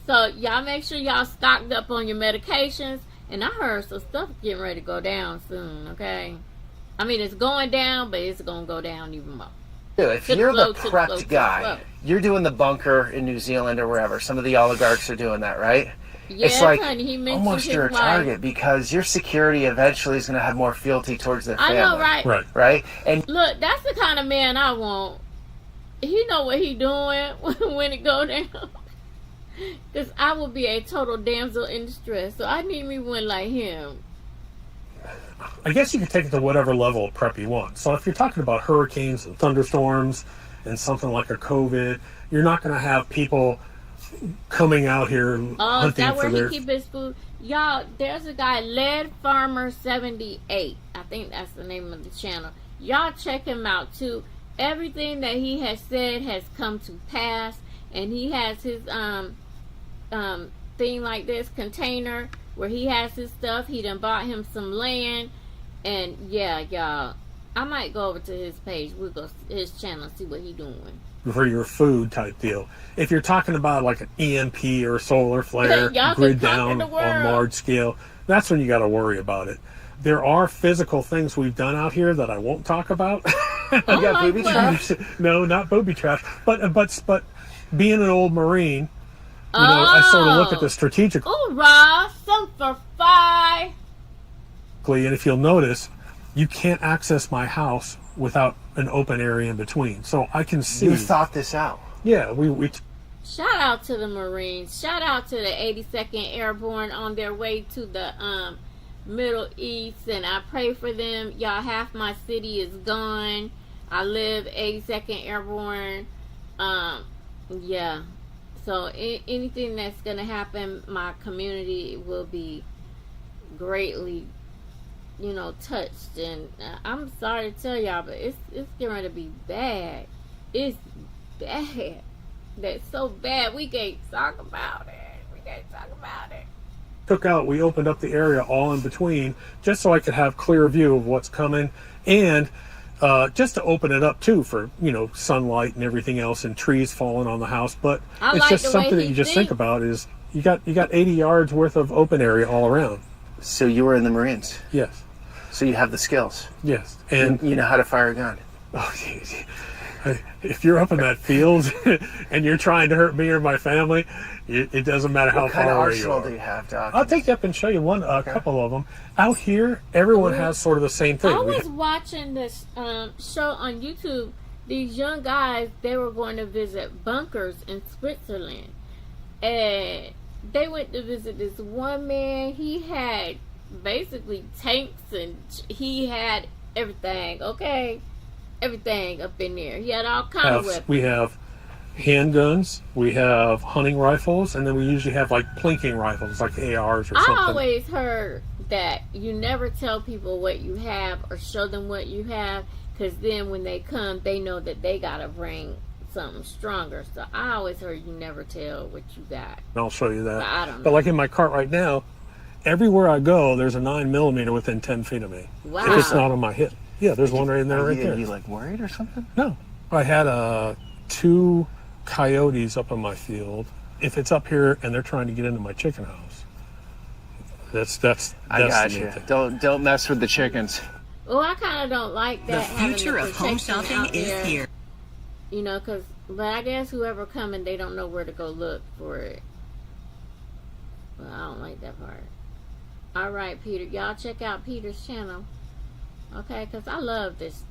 So y'all make sure y'all stocked up on your medications. And I heard some stuff getting ready to go down soon, okay? I mean, it's going down, but it's going to go down even more. dude, if To the you're flow, the to the flow, to prepped the guy, flow. you're doing the bunker in New Zealand or wherever. Some of the oligarchs are doing that, right? Yeah, It's like honey, he mentioned almost his you're a wife. target because your security eventually is going to have more fealty towards their I family. know, right? Right. Right? And Look, that's the kind of man I want. He know what he doing when it go down. Because I will be a total damsel in distress. So I need me one like him. I guess you could take it to whatever level of prep you want. So if you're talking about hurricanes and thunderstorms and something like a COVID, you're not going to have people coming out here Oh, is hunting that for where their... he keep his food? Y'all, there's a guy, Lead Farmer 78. I think that's the name of the channel. Y'all check him out too. Everything that he has said has come to pass, and he has his thing like this container where he has his stuff. He done bought him some land, and yeah, y'all, I might go over to his page. We'll go his channel, see what he doing. for your food type deal. If you're talking about like an EMP or solar flare, Y'all grid can conquer down the on world. large scale, that's when you got to worry about it. There are physical things we've done out here that I won't talk about. You got like booby what? traps? No, not booby traps, but being an old Marine, you know, I sort of look at this strategically, Hoorah! Some for five. and if you'll notice, you can't access my house without an open area in between, so I can see. You thought this out. Yeah, we Shout out to the Marines. Shout out to the 82nd Airborne on their way to the Middle East, and I pray for them. Y'all, half my city is gone. I live 82nd Airborne. Yeah. So anything that's gonna happen, my community will be greatly, you know, touched. And I'm sorry to tell y'all, but it's getting ready to be bad. It's bad. That's so bad. We can't talk about it. We can't talk about it. we opened up the area all in between just so I could have clear view of what's coming, and just to open it up too for, you know, sunlight and everything else and trees falling on the house. But I it's like just the way something that he you just think thinks. about is you got 80 yards worth of open area all around. So you were in the Marines. Yes, So you have the skills. yes, and You know how to fire a gun. oh, if you're up in that field and you're trying to hurt me or my family, it doesn't matter how What kind of far away you arsenal are. do you have, Doc? I'll take you up and show you a couple of them. Out here, everyone has sort of the same thing. I We- was watching this show on YouTube. These young guys, they were going to visit bunkers in Switzerland, and they went to visit this one man. He had basically tanks, and he had everything. Okay, everything up in there. He had all kind of weapons. we have handguns, we have hunting rifles, and then we usually have like plinking rifles, like ARs or I something. always heard that you never tell people what you have or show them what you have, because then when they come, they know that they gotta bring something stronger. So I always heard you never tell what you got. And I'll show you that. But I don't know. But like in my cart right now, everywhere I go, there's a 9mm within 10 feet of me. Wow. If it's not on my hip. Yeah, there's one right in there, right Are there. you like worried or something? No, I had 2 coyotes up in my field. If it's up here and they're trying to get into my chicken house, that's I got the you. main thing. Don't mess with the chickens. Well, I kind of don't like The that. having future the of home protection shopping out is there, here. You know, but I guess whoever coming, they don't know where to go look for it. Well, I don't like that part. All right, Peter. Y'all check out Peter's channel. Okay, because I love this.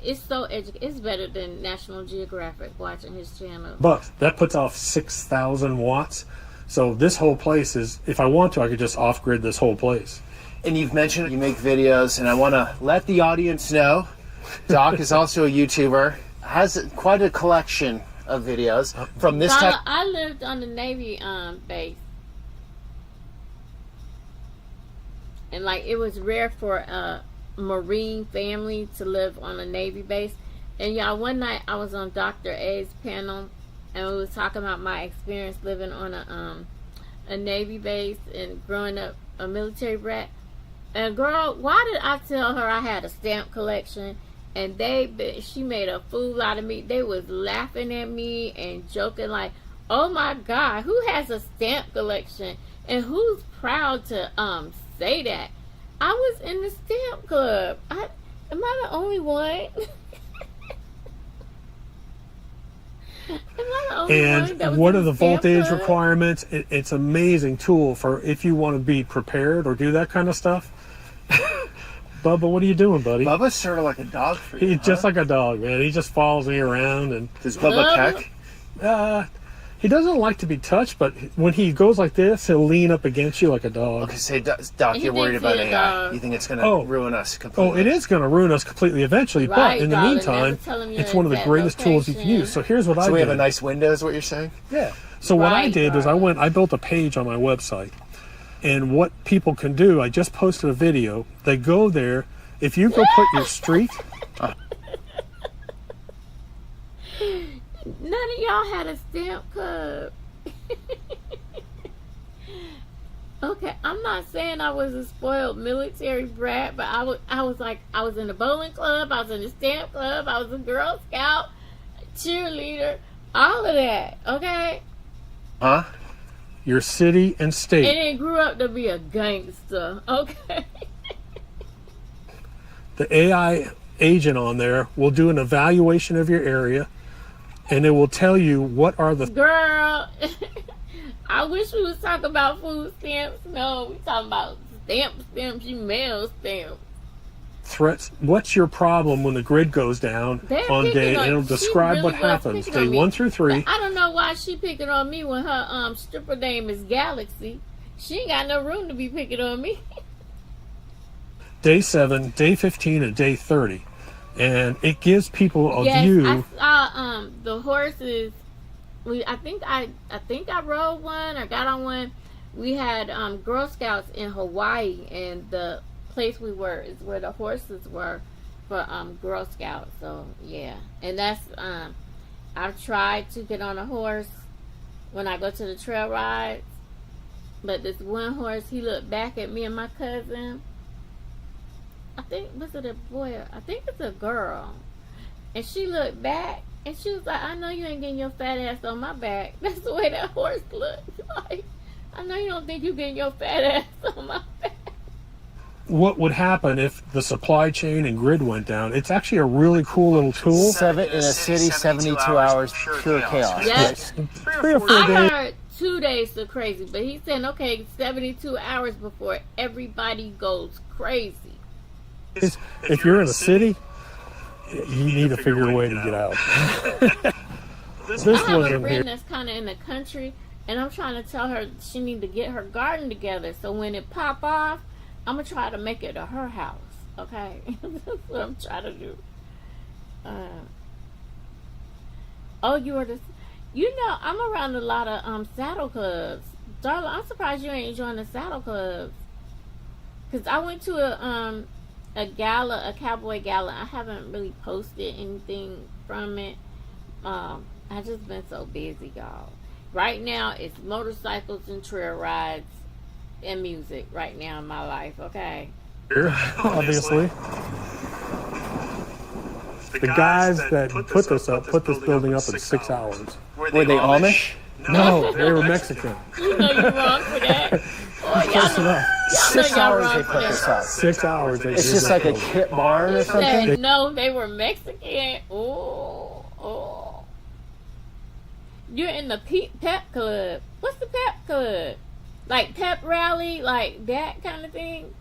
It's so it's better than National Geographic watching his channel. But that puts off 6,000 watts. So this whole place is, if I want to, I could just off-grid this whole place. And you've mentioned you make videos, and I want to let the audience know Doc is also a YouTuber, has quite a collection of videos from this type. I lived on the Navy base, and like it was rare for a Marine family to live on a Navy base. And y'all, one night I was on Dr. A's panel, and we was talking about my experience living on a Navy base and growing up a military brat. And girl, why did I tell her I had a stamp collection? And she made a fool out of me. They was laughing at me and joking like, oh my God, who has a stamp collection? And who's proud to say that? I was in the stamp club. Am I the only one? Am I the only one that was what in are the stamp voltage club? requirements? It's an amazing tool for if you want to be prepared or do that kind of stuff. Bubba, what are you doing, buddy? Bubba's sort of like a dog for you. He's just like a dog, man. He just follows me around, and Does Bubba peck? He doesn't like to be touched, but when he goes like this, he'll lean up against you like a dog. Okay, say, Doc, He you're worried thinks about he's a AI. dog. You think it's going to ruin us completely? Oh, it is going to ruin us completely eventually, but Right, in the darling, meantime, never tell him your it's one of the exact greatest tools you can location. use. So here's what I So did. we have a nice window, is what you're saying? Yeah. So what I Right, did is right. I built a page on my website, and what people can do, I just posted a video. They go there. If you go put your street, None of y'all had a stamp club. Okay, I'm not saying I was a spoiled military brat, but I was like, I was in the bowling club, I was in the stamp club, I was a Girl Scout, cheerleader, all of that, okay? Huh? your city and state. And then grew up to be a gangster, okay? The AI agent on there will do an evaluation of your area, and it will tell you what are the Girl, I wish we was talking about food stamps. No, we talking about stamps, you mail stamps. threats. What's your problem when the grid goes down They're on picking day, on- and it'll she describe really what was happens picking on day me. 1 through 3. But I don't know why she picking on me when her stripper name is Galaxy. She ain't got no room to be picking on me. Day 7, day 15, and day 30, and it gives people a Yes, view. I saw the horses. I think I rode one or got on one. We had Girl Scouts in Hawaii, and the place we were is where the horses were for Girl Scouts. So yeah, and that's I've tried to get on a horse when I go to the trail rides, but this one horse, he looked back at me and my cousin. I think, was it a boy? I think it's a girl. And she looked back and she was like, I know you ain't getting your fat ass on my back. That's the way that horse looked. Like, I know you don't think you getting your fat ass on my back. What would happen if the supply chain and grid went down? It's actually a really cool little tool. In a city, 72 hours, pure chaos. Yes. 3 or 4 I days. heard 2 days so crazy, but he's saying, okay, 72 hours before everybody goes crazy. If you're in a city, you need to figure a way to get out. This I have one a in friend here. that's kind of in the country, and I'm trying to tell her she need to get her garden together. So when it pop off, I'm gonna try to make it to her house. Okay, that's what I'm trying to do. Oh, you are the. You know, I'm around a lot of saddle clubs, darling. I'm surprised you ain't joined the saddle clubs. Cause I went to a gala, a cowboy gala. I haven't really posted anything from it. I just been so busy, y'all. Right now, it's motorcycles and trail rides and music right now in my life, okay? Obviously. The guys that put this building up in 6 hours. Were they Amish? No, they were Mexican. You know you're wrong for that. Oh, Close y'all know, enough. y'all know 6 y'all hours wrong they for put this that. up. 6 hours. They It's did just this like a building. kit barn or something? Said, no, they were Mexican. Oh. You're in the pep club. What's the pep club? Like pep rally, like that kind of thing?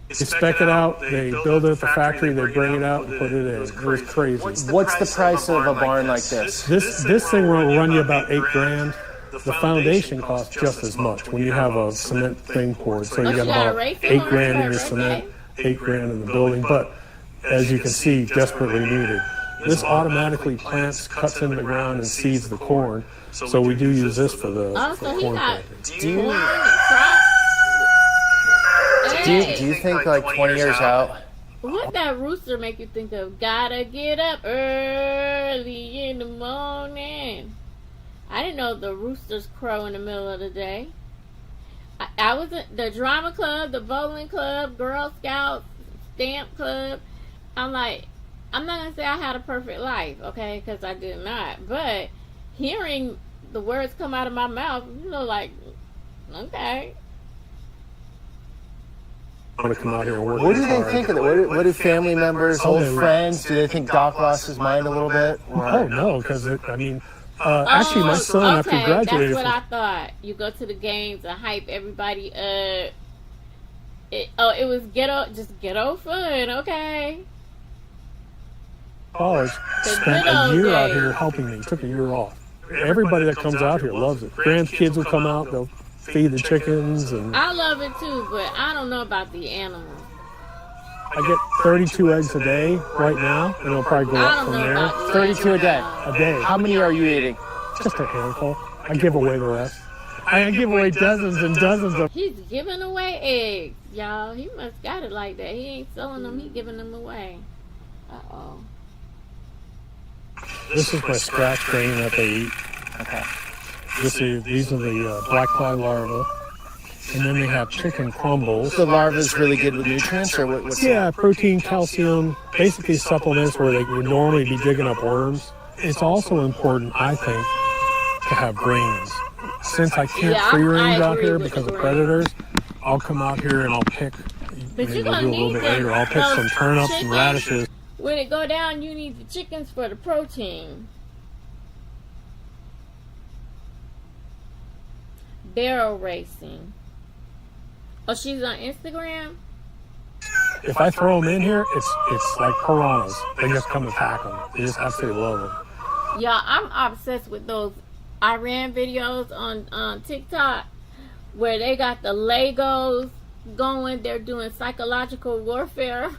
They spec it out, they build it at the factory, they bring it out and put it in. It was crazy. What's the price of a barn like this? This thing will run you about $8,000. The foundation costs just as much when you have a cement thing poured. So you Oh, got you gotta about raise it $8,000 in on your the cement, $8,000 in the building. But as you can see, desperately needed. This automatically plants, cuts into the ground, and seeds the corn. So we do use this for the Oh, for so he corn got planting. Do you- corn and crops. Do Hey, you think like 20 years out? what that rooster make you think of? Gotta get up early in the morning. I didn't know the roosters crow in the middle of the day. I was at the drama club, the bowling club, Girl Scouts, stamp club. I'm like, I'm not gonna say I had a perfect life, okay? Because I did not. But hearing the words come out of my mouth, you know, like, okay. I want to come out here and work. What do this they hard. think of it? What do family members, Oh, old they- friends, do they think Doc lost his mind a little bit? Oh no, because actually my son after he graduated. That's what I thought. You go to the games and hype everybody up. It was ghetto fun, okay? college, The spent good a old year out days. here helping me. Took a year off. Everybody that comes out here loves it. Grandkids will come out, they'll feed the chickens, and I love it too, but I don't know about the animals. I get 32 eggs a day right now, and it'll probably go I up don't from know there. about the 32 a day. animals. A day. How many are you eating? Just a handful. I give away the rest. I give away dozens and dozens of. He's giving away eggs, y'all. He must got it like that. He ain't selling them, he giving them away. Uh-oh. This is my scratch grain that they eat. Okay. These are the black fly larvae. And then they have chicken crumbles. The larva is really good with nutrients, or what's Yeah, protein, calcium, basically supplements where they would normally be digging up worms. It's also important, I think, to have greens. Since I can't Yeah, free I range out agree here with because the of greens. predators, I'll come out here and I'll pick, But maybe you're we'll gonna do a little need bit them. later, I'll pick Those some turnips and chickens. radishes. When it go down, you need the chickens for the protein. Barrel racing. Oh, she's on Instagram? If I throw them in here, it's like piranhas. They just come attack them. They just absolutely love them. Yeah, I'm obsessed with those Iran videos on TikTok where they got the Legos going. They're doing psychological warfare.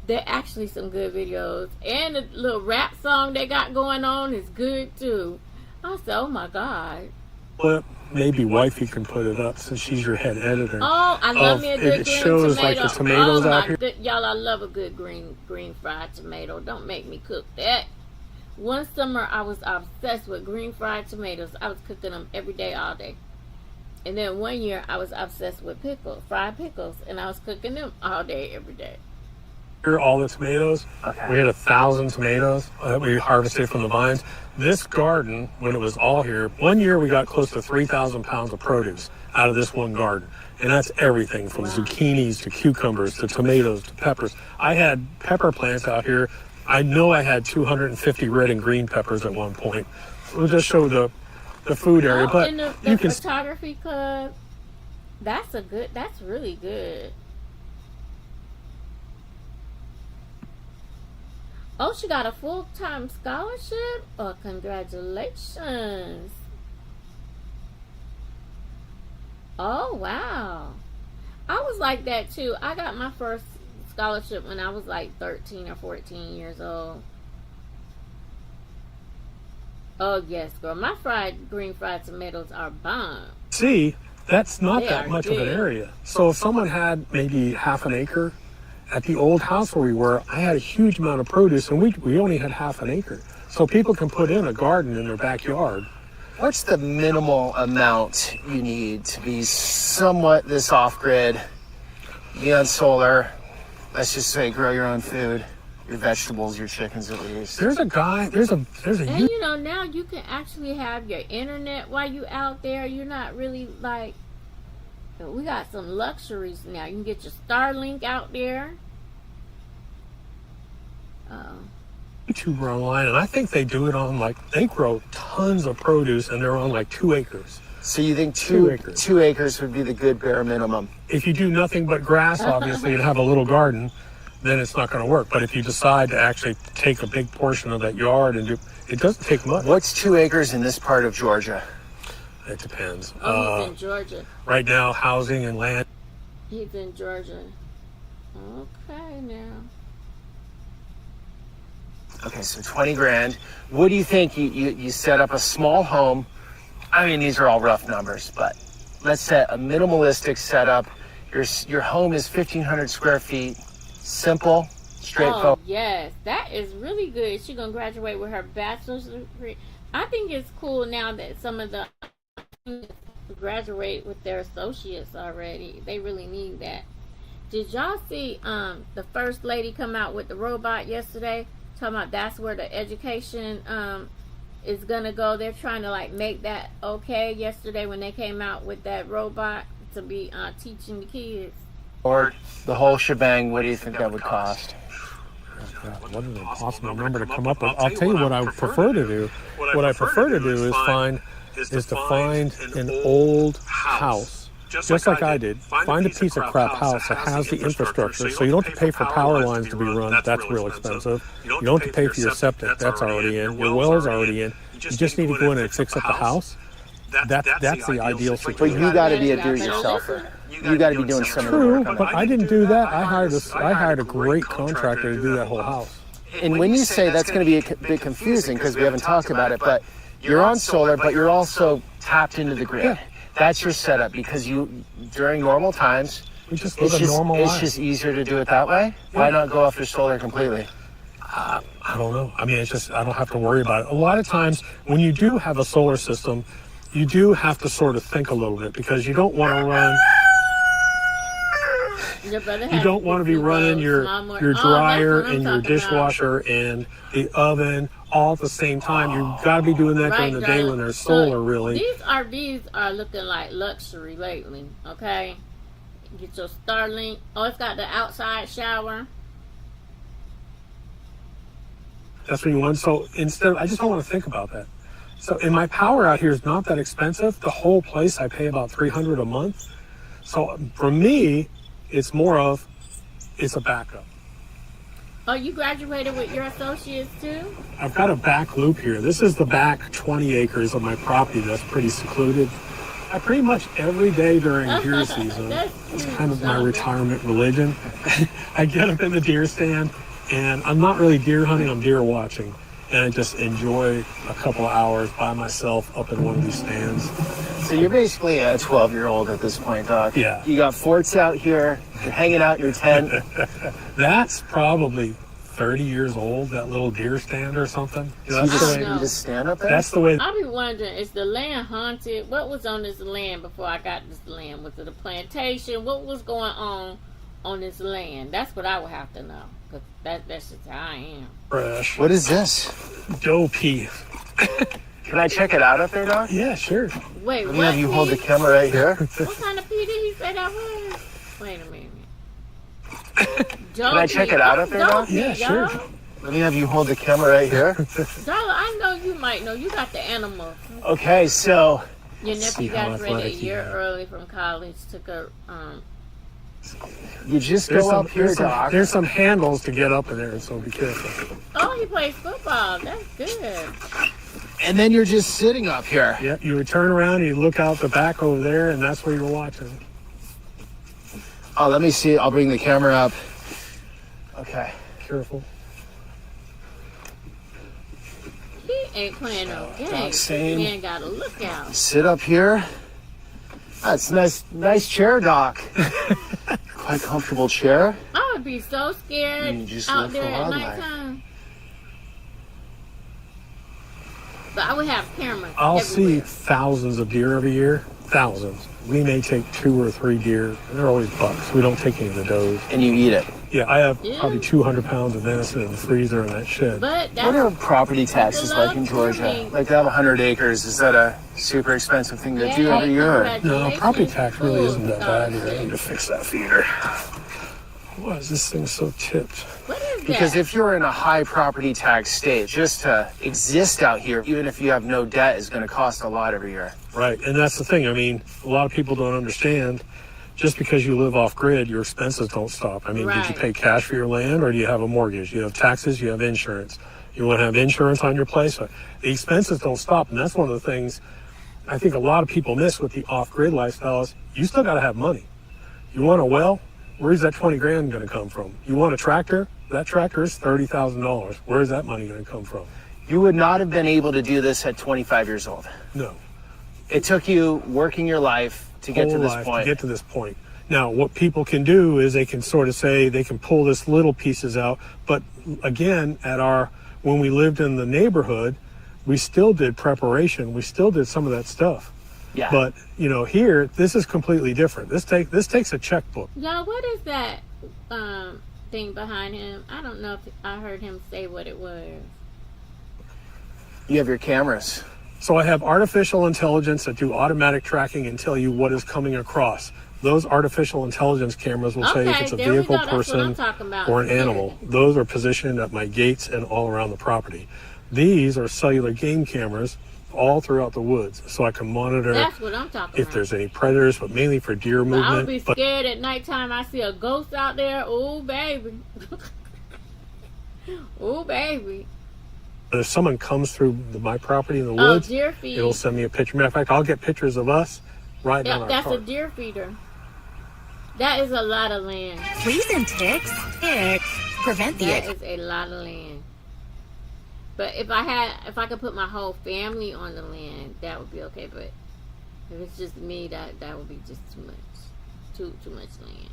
They're actually some good videos. And the little rap song they got going on is good too. I said, oh my God. But maybe wifey can put it up since she's your head editor. Oh, I love me a good It green shows tomato. like the tomatoes oh, out my here. good- y'all, I love a good green fried tomato. Don't make me cook that. One summer, I was obsessed with green fried tomatoes. I was cooking them every day, all day. And then one year, I was obsessed with fried pickles, and I was cooking them all day, every day. Here, all the tomatoes. Okay. We had 1,000 tomatoes that we harvested from the vines. This garden, when it was all here, one year we got close to 3,000 pounds of produce out of this one garden. And that's everything from zucchinis to cucumbers to tomatoes to peppers. I had pepper plants out here. I know I had 250 red and green peppers at one point. We'll just show the food area, but in the you can photography club, that's really good. Oh, she got a full-time scholarship? Oh, congratulations. Oh, wow. I was like that, too. I got my first scholarship when I was like 13 or 14 years old. Oh, yes, girl. My green fried tomatoes are bomb. see that's not They that are much of an big. area. So if someone had maybe half an acre, at the old house where we were, I had a huge amount of produce, and we only had half an acre. So people can put in a garden in their backyard. What's the minimal amount you need to be somewhat this off-grid, be on solar, let's just say grow your own food, your vegetables, your chickens at least? There's a guy, there's a And you know, now you can actually have your internet while you out there. You're not really like, we got some luxuries now. You can get your Starlink out there. YouTuber online, and I think they do it on they grow tons of produce, and they're on 2 acres. So you think 2 acres. 2 acres would be the good bare minimum? If you do nothing but grass, obviously, and have a little garden, then it's not going to work. But if you decide to actually take a big portion of that yard and it doesn't take much. What's 2 acres in this part of Georgia? It depends. Oh, he's in Georgia. Right now, housing and land. He's in Georgia. Okay, now. Okay, so 20 grand. What do you think? You set up a small home. I mean, these are all rough numbers, but let's set a minimalistic setup. Your home is 1,500 square feet. Simple, straightforward. Oh, yes. That is really good. She's going to graduate with her bachelor's degree. I think it's cool now that some of the graduate with their associates already. They really need that. Did y'all see the first lady come out with the robot yesterday? Talking about that's where the education is going to go. They're trying to make that okay yesterday when they came out with that robot to be teaching the kids. Or the whole shebang, what do you think that would cost? What is an impossible number to come up with? I'll tell you what I prefer to do. What I prefer to do is to find an old house, just like I did. Find a piece of crap house that has the infrastructure, so you don't have to pay for power lines to be run. That's real expensive. You don't have to pay for your septic. That's already in. Your well is already in. You just need to go in and fix up the house. That's the ideal But situation. you got to be a do-it-yourselfer. You got to be doing some of the True, work on but it. I didn't do that. I hired a great contractor to do that whole house. And when you say that's going to be a bit confusing because we haven't talked about it, but you're on solar, but you're also tapped into the grid. Yeah. That's your setup because during normal times, We just live a normal it's life. just easier to do it that way. Why not go after solar completely? I don't know. I mean, it's just, I don't have to worry about it. A lot of times when you do have a solar system, you do have to sort of think a little bit because you don't want to run, you don't want to be running your dryer and your dishwasher and the oven all at the same time. You've got to be doing that during the day when there's solar, really. These RVs are looking like luxury lately, okay? Get your Starlink. Oh, it's got the outside shower. That's what you want. So instead, I just don't want to think about that. So, and my power out here is not that expensive. The whole place, I pay about $300 a month. So for me, it's more of, it's a backup. Oh, you graduated with your associates too? I've got a back loop here. This is the back 20 acres of my property that's pretty secluded. I pretty much every day during deer season, it's kind of my retirement religion. I get up in the deer stand and I'm not really deer hunting, I'm deer watching. And I just enjoy a couple of hours by myself up in one of these stands. So you're basically a 12-year-old at this point, Doc. Yeah. You got forts out here. You're hanging out in your tent. That's probably 30 years old, that little deer stand or something. You That's the just, way, you just stand up there? that's the way. I'll be wondering, is the land haunted? What was on this land before I got this land? Was it a plantation? What was going on this land? That's what I would have to know. Because that's just how I am. Fresh. What is this? Doe pee. Can I check it out up there, Doc? Yeah, sure. Wait, Let me what? have you hold the pea? camera right here. What kind of pea did he say that was? Wait a minute. Can I check it out up there, Doc? Yeah, sure. Let me have you hold the camera right here. Darla, I know you might know. You got the animal. Okay, so Your See nephew how graduated a athletic you year are. early from college. Took a you just go up here, Doc. there's some handles to get up in there, so be careful. Oh, he plays football. That's good. And then you're just sitting up here. Yeah, you would turn around and you look out the back over there, and that's where you're watching. Oh, let me see. I'll bring the camera up. Okay. Careful. He ain't playing no games. same. Man got a lookout. Sit up here. That's nice chair, Doc. Quite comfortable chair. I would be so scared You just out live there for at wildlife. nighttime. But I would have cameras. I'll see everywhere. thousands of deer every year. Thousands. We may take 2 or 3 deer, and they're always bucks. We don't take any of the does. And you eat it. Yeah, I have Yeah. probably 200 pounds of venison in the freezer in that shed. But What that's are property taxes That's a like in lot Georgia? for me. Like to have 100 acres, is that a super expensive thing to do every year? No, property tax really Ooh, isn't that bad here. I need sorry. to fix that feeder. Why is this thing so tipped? What is Because that? if you're in a high property tax state, just to exist out here, even if you have no debt, is going to cost a lot every year. Right, and that's the thing. I mean, a lot of people don't understand. Just because you live off grid, your expenses don't stop. I mean, did you Right. pay cash for your land, or do you have a mortgage? You have taxes, you have insurance. You want to have insurance on your place. The expenses don't stop, and that's one of the things I think a lot of people miss with the off-grid lifestyle is you still got to have money. You want a well? Where's that 20 grand going to come from? You want a tractor? That tractor is $30,000. Where's that money going to come from? You would not have been able to do this at 25 years old. No. It took you working your life to get to Whole this life point. To get to this point. Now, what people can do is they can sort of say they can pull this little pieces out. But again, when we lived in the neighborhood, we still did preparation. We still did some of that stuff. Yeah. But here, this is completely different. This takes a checkbook. Y'all, what is that thing behind him? I don't know if I heard him say what it was. You have your cameras. So I have artificial intelligence that do automatic tracking and tell you what is coming across. Those artificial intelligence cameras will say if Okay, it's a there we vehicle, go. That's what I'm person, talking about. or an animal. Those are positioned at my gates and all around the property. These are cellular game cameras all throughout the woods, so I can monitor That's what I'm talking if about. there's any predators, but mainly for deer I would movement. be But scared at nighttime. I see a ghost out there. Oh, baby. Oh, baby. If someone comes through my property in the Oh, woods, deer feed. it'll send me a picture. Matter of fact, I'll get pictures of us riding on Yeah, our that's car. a deer feeder. That is a lot of land. Fleas and ticks. Prevent the That itch. is a lot of land. But if I could put my whole family on the land, that would be okay. But if it's just me, that would be just too much. Too much land.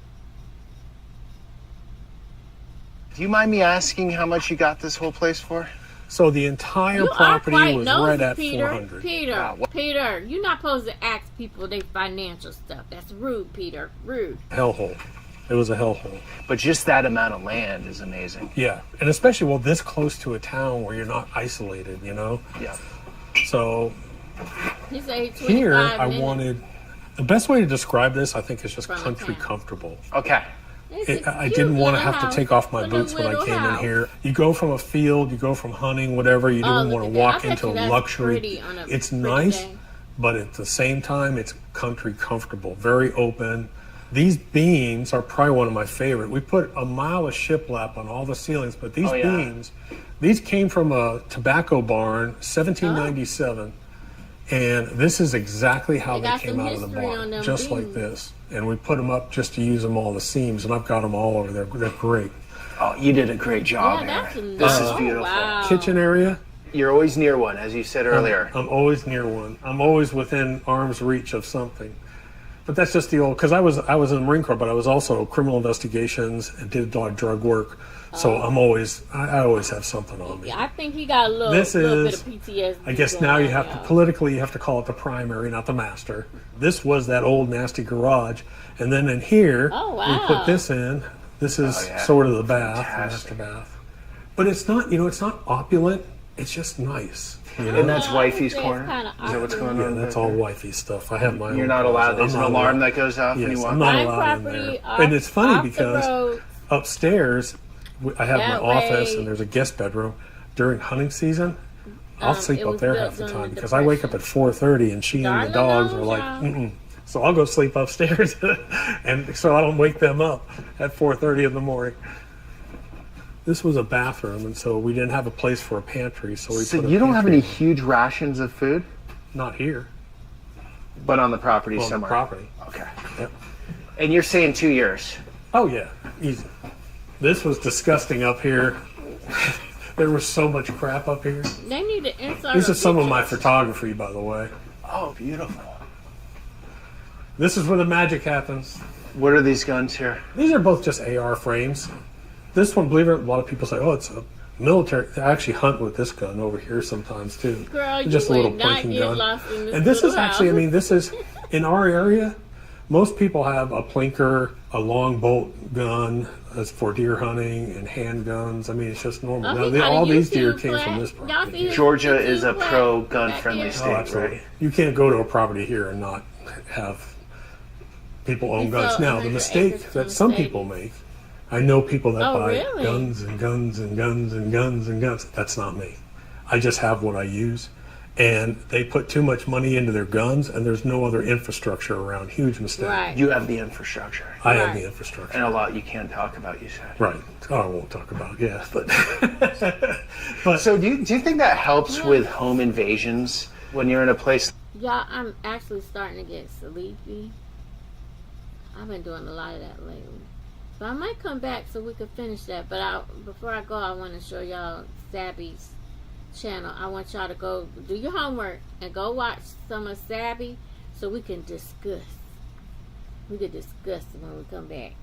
Do you mind me asking how much you got this whole place for? So the entire You are property quite was nosy, right at Peter. 400. Peter, Wow, what- Peter, you're not supposed to ask people their financial stuff. That's rude, Peter. Rude. Hellhole. It was a hellhole. But just that amount of land is amazing. Yeah, and especially this close to a town where you're not isolated, you know. Yeah. So He said he's 25 here, I minutes. wanted the best way to describe this. I think is just From a country town. comfortable. Okay. It's a I cute didn't want to little have to house. take off my Little, boots when I little came in house. here. You go from a field, you go from hunting, whatever. You Oh, didn't look want at to that. walk I bet into you that's luxury. pretty on a It's pretty nice, day. but at the same time, it's country comfortable, very open. These beams are probably one of my favorite. We put a mile of shiplap on all the ceilings, but these Oh, yeah. beams, these came from a tobacco barn, 1797. And this is exactly how They they got came some out of the history on barn, them just like beams. this. And we put them up just to use them all the seams, and I've got them all over there. They're great. Oh, you did a great job, Yeah, that's Aaron. a This nice. is beautiful. Wow. Kitchen area, You're always near one, as you said earlier. I'm always near one. I'm always within arm's reach of something. But that's just the old, because I was in the Marine Corps, but I was also criminal investigations and did a lot of drug work. So I always have something on me. Yeah, I think he got a little, This little bit is, of PTSD. I guess going now you on, have to, y'all. politically, you have to call it the primary, not the master. This was that old nasty garage. And then in here, Oh, we wow. put this in. This is Oh, yeah. sort of the bath, the Fantastic. master bath. But it's not, it's not opulent. It's just nice. You know? And that's Yeah, I would wifey's say it's corner? kinda Is that what's awkward. going on? Yeah, that's back all there? wifey stuff. I have my You're own not allowed. closet. There's I'm an not alarm allowed. that goes off when Yes, you walk I'm not My allowed in property there. off- And it's funny off the because road. upstairs, I have my That office way- and there's a guest bedroom. During hunting season, I'll sleep it up was there built half the during time the because I wake up at 4:30 and she and Darling the dogs are knows, like, y'all. mm-mm. So I'll go sleep upstairs, and so I don't wake them up at 4:30 in the morning. This was a bathroom, and so we didn't have a place for a pantry, so we So put a you don't have pantry- any huge rations of food, Not here, but on the property on the somewhere. property. Okay. Yep. And you're saying 2 years. Oh yeah, easy. This was disgusting up here. There was so much crap up here. They need to insert. This a is some of my picture. photography, by the way. Oh, beautiful. This is where the magic happens. What are these guns here? These are both just AR frames. This one, believe it or not, a lot of people say, oh, it's a military. I actually hunt with this gun over here sometimes too. Girl, you Just a little would not pointing get gun. lost in this And this is little actually, I house. mean, this is, in our area, most people have a plinker, a long bolt gun as for deer hunting and handguns. I mean, it's just normal. Oh, Now, he got a all these deer YouTube came flag. from this Y'all property. see his Georgia YouTube is a flag pro back gun-friendly here? state. Oh, absolutely. Right. You can't go to a property here and not have people own It's guns. a Now, the 100 mistake acres that from some the state. people make, I know people that Oh, buy really? guns and guns and guns and guns and guns. That's not me. I just have what I use. And they put too much money into their guns, and there's no other infrastructure around. Huge mistake. Right. You have the infrastructure. I have Right. the infrastructure. And a lot you can't talk about, you said. Right. Oh, I won't talk about it, yeah, but So do you think that helps with home invasions when you're in a place? Y'all, I'm actually starting to get sleepy. I've been doing a lot of that lately. But I might come back so we can finish that. But before I go, I want to show y'all Sabby's channel. I want y'all to go do your homework and go watch some of Sabby so we can discuss. We can discuss when we come back.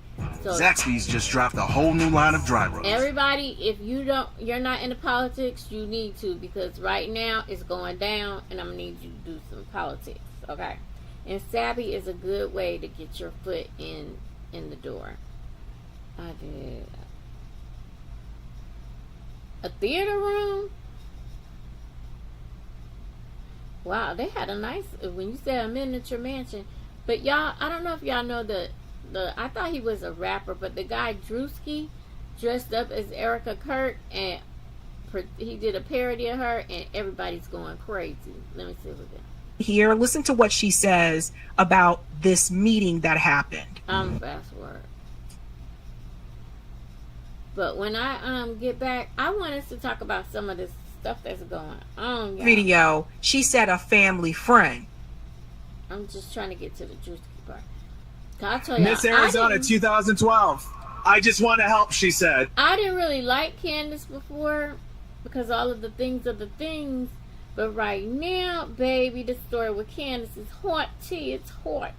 So Zaxby's just dropped a whole new line of dry rubs. everybody, if you're not into politics, you need to, because right now it's going down and I'm gonna need you to do some politics, okay? And Sabby is a good way to get your foot in the door. I did a theater room. Wow, they had a nice, when you said a miniature mansion. But y'all, I don't know if y'all know I thought he was a rapper, but the guy Drewski dressed up as Erica Kirk, and he did a parody of her, and everybody's going crazy. Let me see what that. Here, listen to what she says about this meeting that happened. Fast forward. But when I get back, I want us to talk about some of this stuff that's going on, y'all. video, she said a family friend. I'm just trying to get to the juicy part. I tell y'all, Miss Arizona 2012. I just want to help, she said. I didn't really like Candace before because all of the things are the things. But right now, baby, the story with Candace is hot tea. It's hot.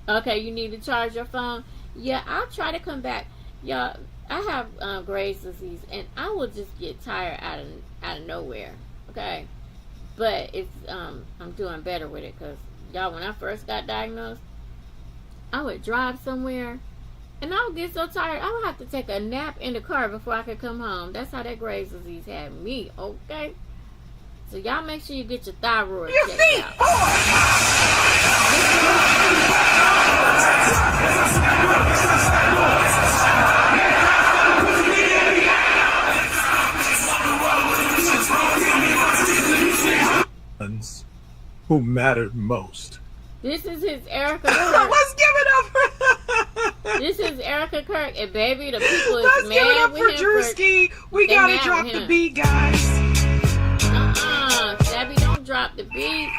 Okay, you need to charge your phone. Yeah, I'll try to come back. Y'all, I have Graves' disease, and I will just get tired out of nowhere. Okay, but it's I'm doing better with it because y'all, when I first got diagnosed, I would drive somewhere, and I would get so tired I would have to take a nap in the car before I could come home. That's how that Graves' disease had me. Okay, so y'all make sure you get your thyroid checked out. Who mattered most. This is his Erica Kirk. Let's give it up for This is Erica Kirk, and baby, the people is Let's give it mad up with for him. Drewski. We they gotta mad drop with the him. beat, guys. Stabby, don't drop the beat.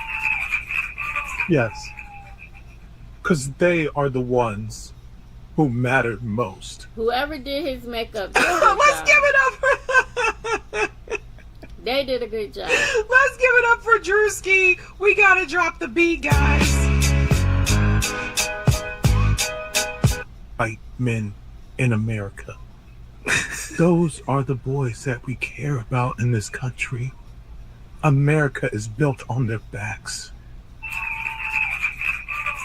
Yes. Because they are the ones who mattered most. Whoever did his makeup, did a good Let's job. give it up for They did a good job. Let's give it up for Drewski. We gotta drop the beat, guys. White men in America. Those are the boys that we care about in this country. America is built on their backs.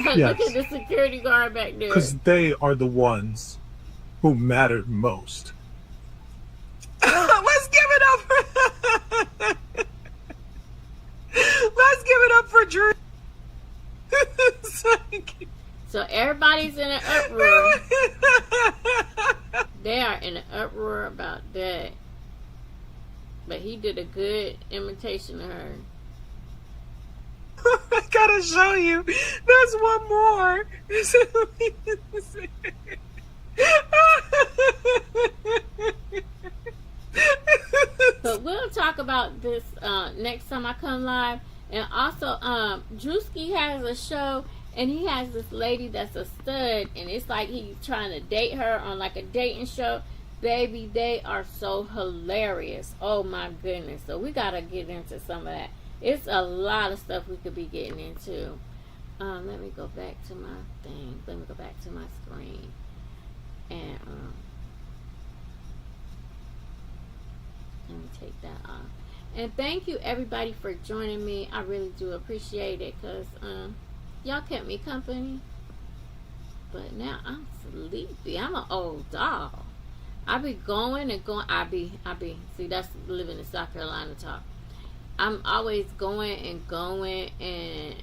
Look Yes. at the security guard back there. Because they are the ones who mattered most. Let's give it up for Let's give it up for Drew. So everybody's in an uproar. They are in an uproar about that. But he did a good imitation of her. I gotta show you. There's one more. But we'll talk about this next time I come live. And also, Drewski has a show, and he has this lady that's a stud, and it's like he's trying to date her on like a dating show. Baby, they are so hilarious. Oh my goodness. So we gotta get into some of that. It's a lot of stuff we could be getting into. Let me go back to my thing. Let me go back to my screen. And let me take that off. And thank you everybody for joining me. I really do appreciate it because y'all kept me company. But now I'm sleepy. I'm an old doll. I be going and going. I be. See, that's living in South Carolina talk. I'm always going, and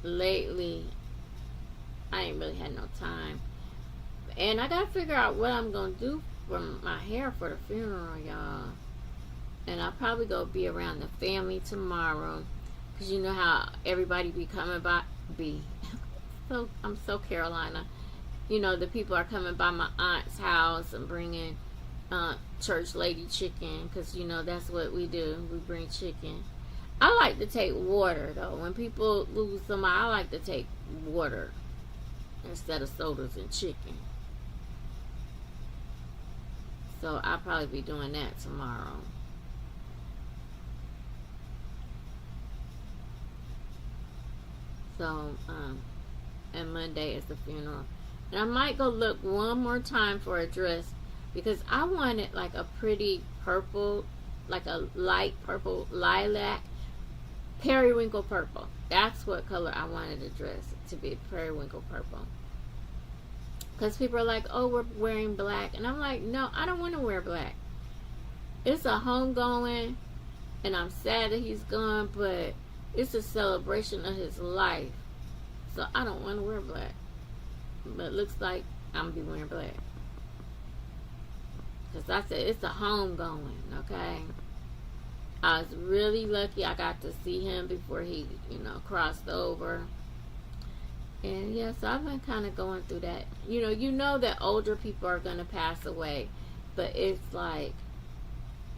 lately I ain't really had no time. And I gotta figure out what I'm gonna do for my hair for the funeral, y'all. And I'll probably go be around the family tomorrow, cause you know how everybody be coming by. So I'm so Carolina. You know, the people are coming by my aunt's house and bringing church lady chicken, because you know that's what we do. We bring chicken. I like to take water though. When people lose somebody, I like to take water instead of sodas and chicken. So I'll probably be doing that tomorrow. So and Monday is the funeral. And I might go look one more time for a dress, because I wanted like a pretty purple, like a light purple lilac, periwinkle purple. That's what color I wanted the dress to be, periwinkle purple. Because people are like, oh, we're wearing black. And I'm like, no, I don't want to wear black. It's a homegoing, and I'm sad that he's gone, but it's a celebration of his life. So I don't want to wear black. But it looks like I'm going to be wearing black. Because I said it's a homegoing, okay? I was really lucky I got to see him before he, crossed over. And yeah, so I've been kind of going through that. You know that older people are going to pass away. But it's like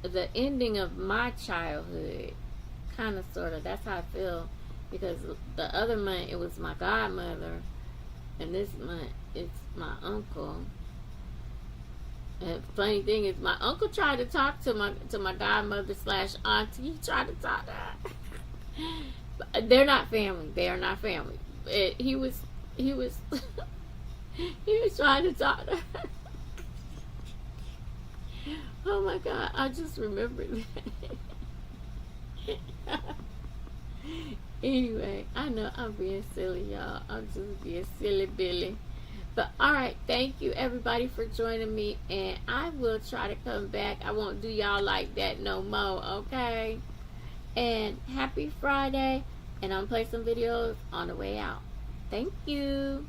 the ending of my childhood, kind of, sort of. That's how I feel, because the other month it was my godmother, and this month it's my uncle. And the funny thing is, my uncle tried to talk to my godmother / auntie. He tried to talk to her. They're not family. They are not family. He was he was trying to talk to her. Oh my God, I just remembered that. Anyway, I know I'm being silly, y'all. I'm just being silly Billy. But alright, thank you everybody for joining me, and I will try to come back. I won't do y'all like that no more, okay? And happy Friday, and I'm playing some videos on the way out. Thank you.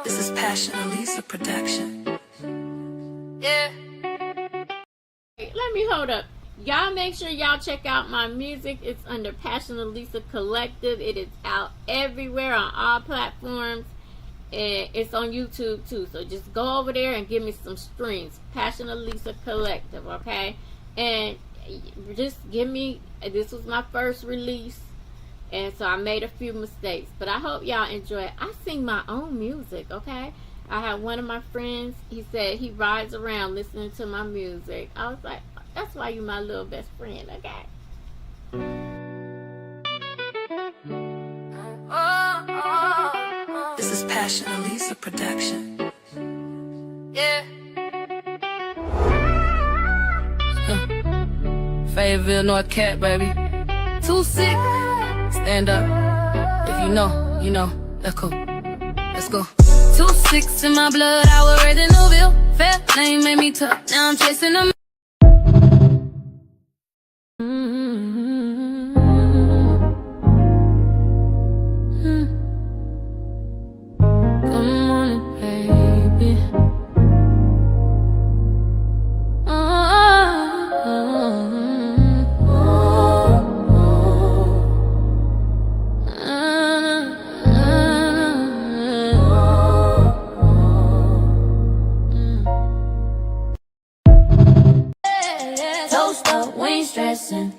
This is Passion Elisa production. Yeah. Let me hold up. Y'all make sure y'all check out my music. It's under Passion Elisa Collective. It is out everywhere on all platforms. And it's on YouTube too. So just go over there and give me some streams. Passion Elisa Collective, okay? And just give me, this was my first release. And so I made a few mistakes. But I hope y'all enjoy it. I sing my own music, okay? I had one of my friends, he said he rides around listening to my music. I was like, that's why you my little best friend, okay? This is Passion Elisa production. Yeah. Fayetteville, North Cat, baby. Too sick. Stand up. If you know, you know. Let's go. Let's go. 2-6 in my blood. I was raised in Newville. Fair name made me tough. Now I'm chasing them.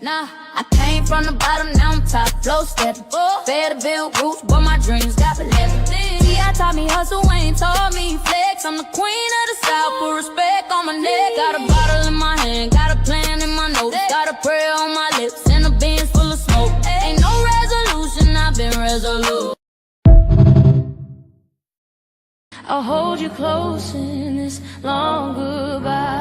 Nah, I came from the bottom, now I'm top, flow stepping. Fayetteville roots, but my dreams got me living. T.I. taught me hustle, Wayne taught me flex. I'm the queen of the South, put respect on my neck. Got a bottle in my hand, got a plan in my notes, got a prayer on my lips, and a Benz full of smoke. Ain't no resolution, I've been resolute. I'll hold you close in this long goodbye.